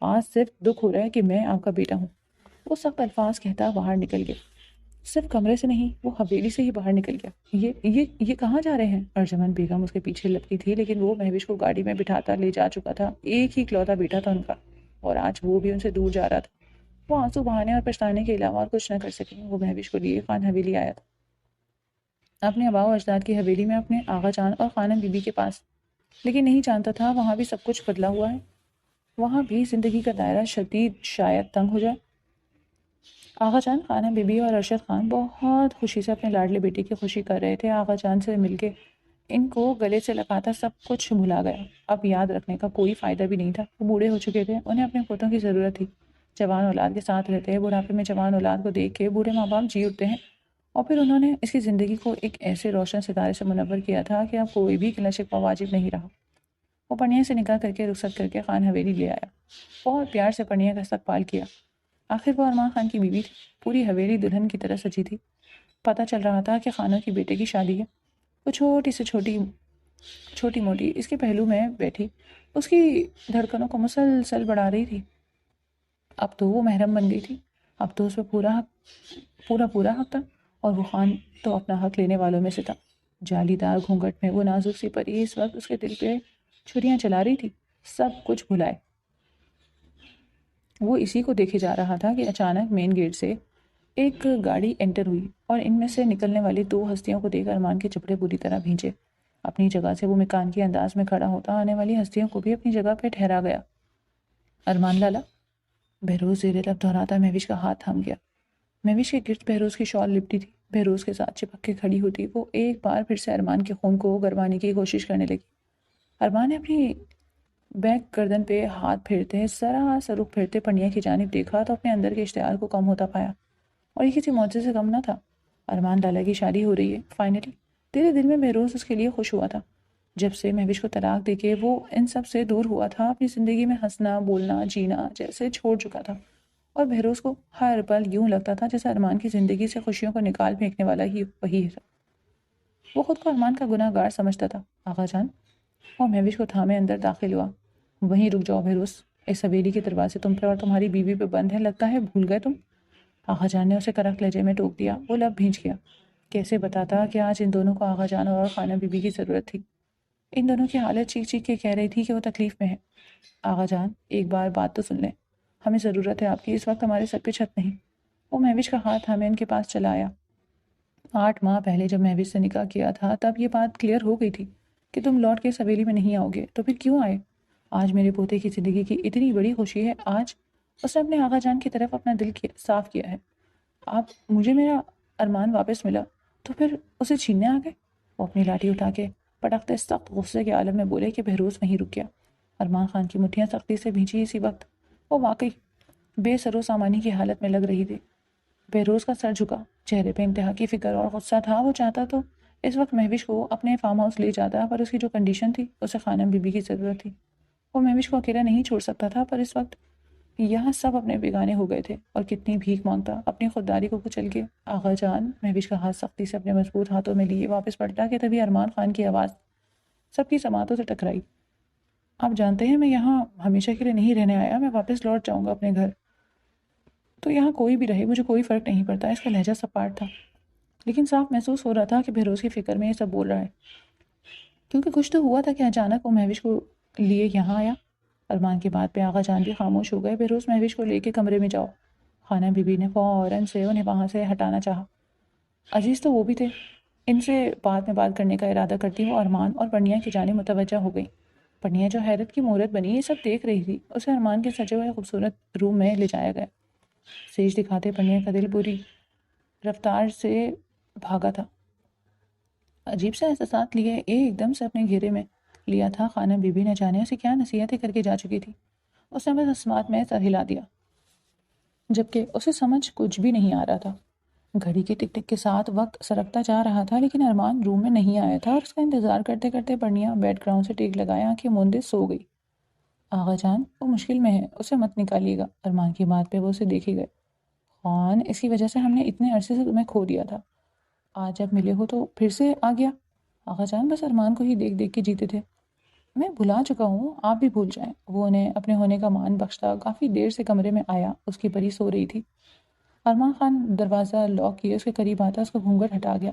[SPEAKER 1] آج صرف دکھ ہو رہا ہے کہ میں آپ کا بیٹا ہوں، وہ سخت الفاظ کہتا باہر نکل گیا۔ صرف کمرے سے نہیں، وہ حویلی سے ہی باہر نکل گیا۔ یہ کہاں جا رہے ہیں؟ ارجمن بیگم اس کے پیچھے لپکی تھی، لیکن وہ مہوش کو گاڑی میں بٹھاتا لے جا چکا تھا۔ ایک ہی اکلوتا بیٹا تھا ان کا، اور آج وہ بھی ان سے دور جا رہا تھا۔ وہ آنسو بہانے اور پچھتانے کے علاوہ اور کچھ نہ کر سکی۔ وہ مہوش کو لیے خان حویلی آیا تھا، اپنے آباء و اجداد کی حویلی میں، اپنے آغا جان اور خانم بی بی کے پاس، لیکن نہیں جانتا تھا وہاں بھی سب کچھ بدلا ہوا ہے۔ وہاں بھی زندگی کا دائرہ شدید شاید تنگ ہو جائے۔ آغا جان، خانم بی بی اور ارشد خان بہت خوشی سے اپنے لاڈلے بیٹے کی خوشی کر رہے تھے۔ آغا جان سے مل کے ان کو گلے سے لگاتا سب کچھ بھلا گیا۔ اب یاد رکھنے کا کوئی فائدہ بھی نہیں تھا۔ وہ بوڑھے ہو چکے تھے، انہیں اپنے پوتوں کی ضرورت تھی۔ جوان اولاد کے ساتھ رہتے ہیں، بڑھاپے میں جوان اولاد کو دیکھ کے بوڑھے ماں باپ جی اٹھتے ہیں۔ اور پھر انہوں نے اس کی زندگی کو ایک ایسے روشن ستارے سے منور کیا تھا کہ اب کوئی بھی گلہ شکوہ واجب نہیں رہا۔ وہ پرنیا سے نکاح کر کے رخصت کر کے خان حویلی لے آیا، بہت پیار سے پرنیا کا استقبال کیا۔ آخر وہ ارمان خان کی بیوی تھی، پوری حویلی دلہن کی طرح سجی تھی۔ پتہ چل رہا تھا کہ خانوں کی بیٹے کی شادی ہے۔ وہ چھوٹی موٹی اس کے پہلو میں بیٹھی اس کی دھڑکنوں کو مسلسل بڑھا رہی تھی۔ اب تو وہ محرم بن گئی تھی، اب تو اس پہ پورا حق تھا، اور وہ خان تو اپنا حق لینے والوں میں سے تھا۔ جالی دار گھونگھٹ میں وہ نازک سی پری اس وقت اس کے دل پہ چھریاں چلا رہی تھی۔ سب کچھ بھلائے وہ اسی کو دیکھے جا رہا تھا کہ اچانک مین گیٹ سے ایک گاڑی انٹر ہوئی، اور ان میں سے نکلنے والی دو ہستیوں کو دیکھ ارمان کے چپڑے بری طرح بھینچے۔ اپنی جگہ سے وہ مکان کے انداز میں کھڑا ہوتا آنے والی ہستیوں کو بھی اپنی جگہ پہ ٹھہرا گیا۔ ارمان لالا، بہروز زیر لب دہراتا مہوش کا ہاتھ تھام گیا۔ مہوش کے گرد بہروز کی شال لپٹی تھی، بہروز کے ساتھ چپک کے کھڑی ہوتی وہ ایک بار پھر سے ارمان کے خون کو گرمانے کی کوشش کرنے لگی۔ ارمان نے اپنی بیک گردن پہ ہاتھ پھیرتے، ذرا سا رخ پھیرتے پرنیا کی جانب دیکھا تو اپنے اندر کے اشتعال کو کم ہوتا پایا، اور یہ کسی معجزے سے کم نہ تھا۔ ارمان لالا کی شادی ہو رہی ہے فائنلی۔ تیرے دل میں بہروز اس کے لیے خوش ہوا تھا۔ جب سے مہوش کو طلاق دے کے وہ ان سب سے دور ہوا تھا، اپنی زندگی میں ہنسنا بولنا جینا جیسے چھوڑ چکا تھا، اور بہروز کو ہر پل یوں لگتا تھا جیسے ارمان کی زندگی سے خوشیوں کو نکال پھینکنے والا ہی وہی ہے۔ وہ خود کو ارمان کا گناہ گار سمجھتا تھا۔ آغا جان، اور مہوش کو تھامے اندر داخل ہوا۔ وہیں رک جاؤ بہروز، اس حویلی کے دروازے تم پہ اور تمہاری بیوی پہ بند ہے، لگتا ہے بھول گئے تم۔ آغا جان نے اسے کرخت لہجے میں ٹوک دیا۔ وہ لب بھینچ گیا۔ کیسے بتاتا کہ آج ان دونوں کو آغا جان اور خانم بی بی کی ضرورت تھی۔ ان دونوں کی حالت چیخ چیخ کے کہہ رہی تھی کہ وہ تکلیف میں ہے۔ آغا جان، ایک بار بات تو سن لیں، ہمیں ضرورت ہے آپ کی، اس وقت ہمارے سر پہ چھت نہیں۔ وہ مہوش کا ہاتھ ہمیں ان کے پاس چلا آیا۔ 8 ماہ پہلے جب مہوش سے نکاح کیا تھا تب یہ بات کلیئر ہو گئی تھی کہ تم لوٹ کے اس حویلی میں نہیں آؤ گے، تو پھر کیوں آئے؟ آج میرے پوتے کی زندگی کی اتنی بڑی خوشی ہے، آج اس نے اپنے آغا جان کی طرف اپنا دل صاف کیا ہے۔ آپ مجھے میرا ارمان واپس ملا تو پھر اسے چھیننے آ گئے؟ وہ اپنی لاٹھی اٹھا کے پٹکتے سخت غصے کے عالم میں بولے کہ بہروز وہیں رک گیا۔ ارمان خان کی مٹھیاں سختی سے بھینچی اسی وقت۔ وہ واقعی بے سر و سامانی کی حالت میں لگ رہی تھی۔ بہروز کا سر جھکا، چہرے پہ انتہا کی فکر اور غصہ تھا۔ وہ چاہتا تو اس وقت مہوش کو اپنے فارم ہاؤس لے جاتا، پر اس کی جو کنڈیشن تھی، اسے خانم بی بی کی ضرورت تھی۔ وہ مہوش کو اکیلا نہیں چھوڑ سکتا تھا، پر اس وقت یہاں سب اپنے بیگانے ہو گئے تھے، اور کتنی بھیک مانگتا اپنی خودداری کو کچل کے۔ آغا جان، مہوش کا ہاتھ سختی سے اپنے مضبوط ہاتھوں میں لیے واپس پلٹا کہ تبھی ارمان خان کی آواز سب کی سماعتوں سے ٹکرائی۔ آپ جانتے ہیں میں یہاں ہمیشہ کے لیے نہیں رہنے آیا، میں واپس لوٹ جاؤں گا اپنے گھر، تو یہاں کوئی بھی رہے مجھے کوئی فرق نہیں پڑتا۔ اس کا لہجہ سپاٹ تھا، لیکن صاف محسوس ہو رہا تھا کہ بہروز کی فکر میں یہ سب بول رہا ہے، کیونکہ کچھ تو ہوا تھا کہ اچانک وہ مہوش کو لیے یہاں آیا۔ ارمان کی بات پہ آغا جان بھی خاموش ہو گئے۔ بہروز، مہوش کو لے کے کمرے میں جاؤ۔ خانم بی بی نے فوراً سے انہیں وہاں سے ہٹانا چاہا۔ عزیز تو وہ بھی تھے۔ ان سے بعد میں بات کرنے کا ارادہ کرتی وہ ارمان اور پرنیا کی جانب متوجہ ہو گئی۔ پرنیا جو حیرت کی مورت بنی یہ سب دیکھ رہی تھی، اسے ارمان کے سجے ہوئے خوبصورت روم میں لے جایا گیا۔ سیج دکھاتے پرنیا کا دل بری رفتار سے بھاگا تھا۔ عجیب سے احساسات لیے ایک دم سے اپنے گھیرے میں لیا تھا۔ خانم بی بی نے جانے اسے کیا نصیحتیں کر کے جا چکی تھی۔ اس نے بس اسمات میں سر ہلا دیا، جبکہ اسے سمجھ کچھ بھی نہیں آ رہا تھا۔ گھڑی کی ٹک ٹک کے ساتھ وقت سرکتا جا رہا تھا، لیکن ارمان روم میں نہیں آیا تھا، اور اس کا انتظار کرتے کرتے پرنیا بیڈ گراؤنڈ سے ٹیک لگائے آنکھیں موندے سو گئی۔ آغا جان وہ مشکل میں ہے، اسے مت نکالیے گا۔ ارمان کی بات پہ وہ اسے دیکھے گئے۔ خان، اس کی وجہ سے ہم نے اتنے عرصے سے تمہیں کھو دیا تھا، آج جب ملے ہو تو پھر سے آ گیا۔ آغا جان بس ارمان کو ہی دیکھ دیکھ کے جیتے تھے، میں بھلا چکا ہوں، آپ بھی بھول جائیں۔ وہ انہیں اپنے ہونے کا مان بخشتا کافی دیر سے کمرے میں آیا، اس کی پری سو رہی تھی۔ ارمان خان دروازہ لاک کیے اس کے قریب آتا اس کا گھونگھٹ ہٹا گیا،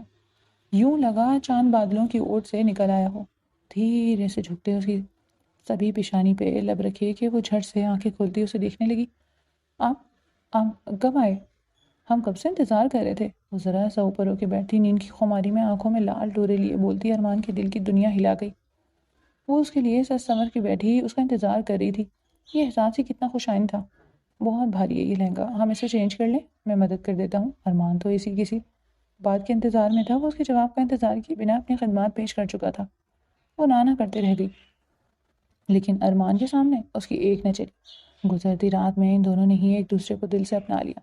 [SPEAKER 1] یوں لگا چاند بادلوں کی اوٹ سے نکل آیا ہو۔ دھیرے سے جھکتے اس کی سبھی پیشانی پہ لب رکھے کہ وہ جھٹ سے آنکھیں کھولتی اسے دیکھنے لگی۔ آپ کب آئے؟ ہم کب سے انتظار کر رہے تھے۔ وہ ذرا سا اوپر ہو کے بیٹھی، نیند کی خماری میں آنکھوں میں لال ڈورے لیے بولتی ارمان کے دل کی دنیا ہلا گئی۔ وہ اس کے لیے سر سنور کے بیٹھی اس کا انتظار کر رہی تھی۔ یہ احساس ہی کتنا خوشائن تھا۔ بہت بھاری ہے یہ لہنگا، ہم اسے چینج کر لیں؟ میں مدد کر دیتا ہوں۔ ارمان تو اسی کسی بات کے انتظار میں تھا، وہ اس کے جواب کا انتظار کیے بنا اپنی خدمات پیش کر چکا تھا۔ وہ نانا کرتے رہ گئی، لیکن ارمان کے سامنے اس کی ایک نہ چلی۔ گزرتی رات میں ان دونوں نے ہی ایک دوسرے کو دل سے اپنا لیا۔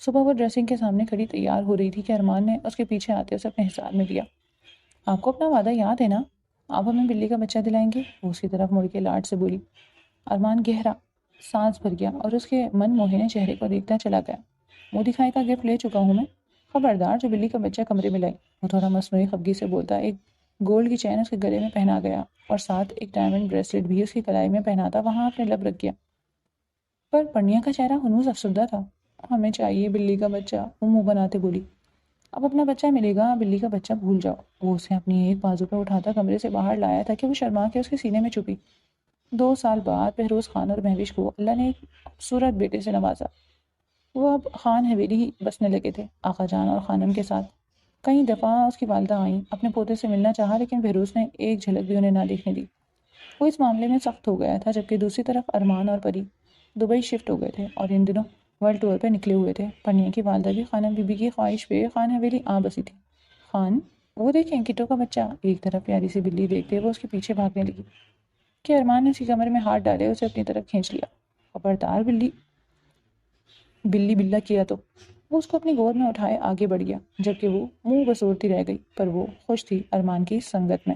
[SPEAKER 1] صبح وہ ڈریسنگ کے سامنے کھڑی تیار ہو رہی تھی کہ ارمان نے اس کے پیچھے آتے اسے اپنے حصار میں لیا۔ آپ کو اپنا وعدہ یاد ہے نا؟ آپ ہمیں بلی کا بچہ دلائیں گے؟ وہ اس کی طرف مڑ کے لاڈ سے بولی۔ ارمان گہرا سانس بھر گیا اور اس کے من موہنے چہرے کو دیکھتا چلا گیا۔ منہ دکھائی کا گفٹ لے چکا ہوں میں، خبردار جو بلی کا بچہ کمرے میں لائی۔ وہ تھوڑا مصنوعی خفگی سے بولتا۔ ایک گولڈ کی چین اس کے گلے میں پہنا گیا اور ساتھ ایک ڈائمنڈ بریسلٹ بھی اس کی کلائی میں پہناتا وہاں اپنے لب رکھ گیا۔ پر پرنیا کا چہرہ ہنوز افسردہ تھا۔ ہمیں چاہیے بلی کا بچہ، وہ منہ بناتے بولی۔ اب اپنا بچہ ملے گا، بلی کا بچہ بھول جاؤ۔ وہ اسے اپنی ایک بازو پہ اٹھاتا کمرے سے باہر لایا تھا کہ وہ شرما کے اس کے سینے میں چھپی۔ 2 سال بعد بہروز خان اور مہوش کو اللہ نے ایک خوبصورت بیٹے سے نوازا۔ وہ اب خان حویلی ہی بسنے لگے تھے، آقا جان اور خانم کے ساتھ۔ کئی دفعہ اس کی والدہ آئیں، اپنے پوتے سے ملنا چاہا، لیکن بہروز نے ایک جھلک بھی انہیں نہ دیکھنے دی۔ وہ اس معاملے میں سخت ہو گیا تھا، جبکہ دوسری طرف ارمان اور پری دبئی شفٹ ہو گئے تھے اور ان دنوں ورلڈ ٹور پہ نکلے ہوئے تھے۔ پرنیا کی والدہ بھی خانم بی بی کی خواہش پہ خان حویلی آ بسی تھی۔ خان، وہ دیکھیں کٹو کا بچہ، ایک طرف پیاری سی بلی دیکھتے وہ اس کے پیچھے بھاگنے لگی کہ ارمان نے اس کی کمر میں ہاتھ ڈالے اسے اپنی طرف کھینچ لیا۔ خبردار بلی بلا کیا تو وہ اس کو اپنی گود میں اٹھائے آگے بڑھ گیا، جبکہ وہ منہ بسورتی رہ گئی، پر وہ خوش تھی ارمان کی سنگت میں۔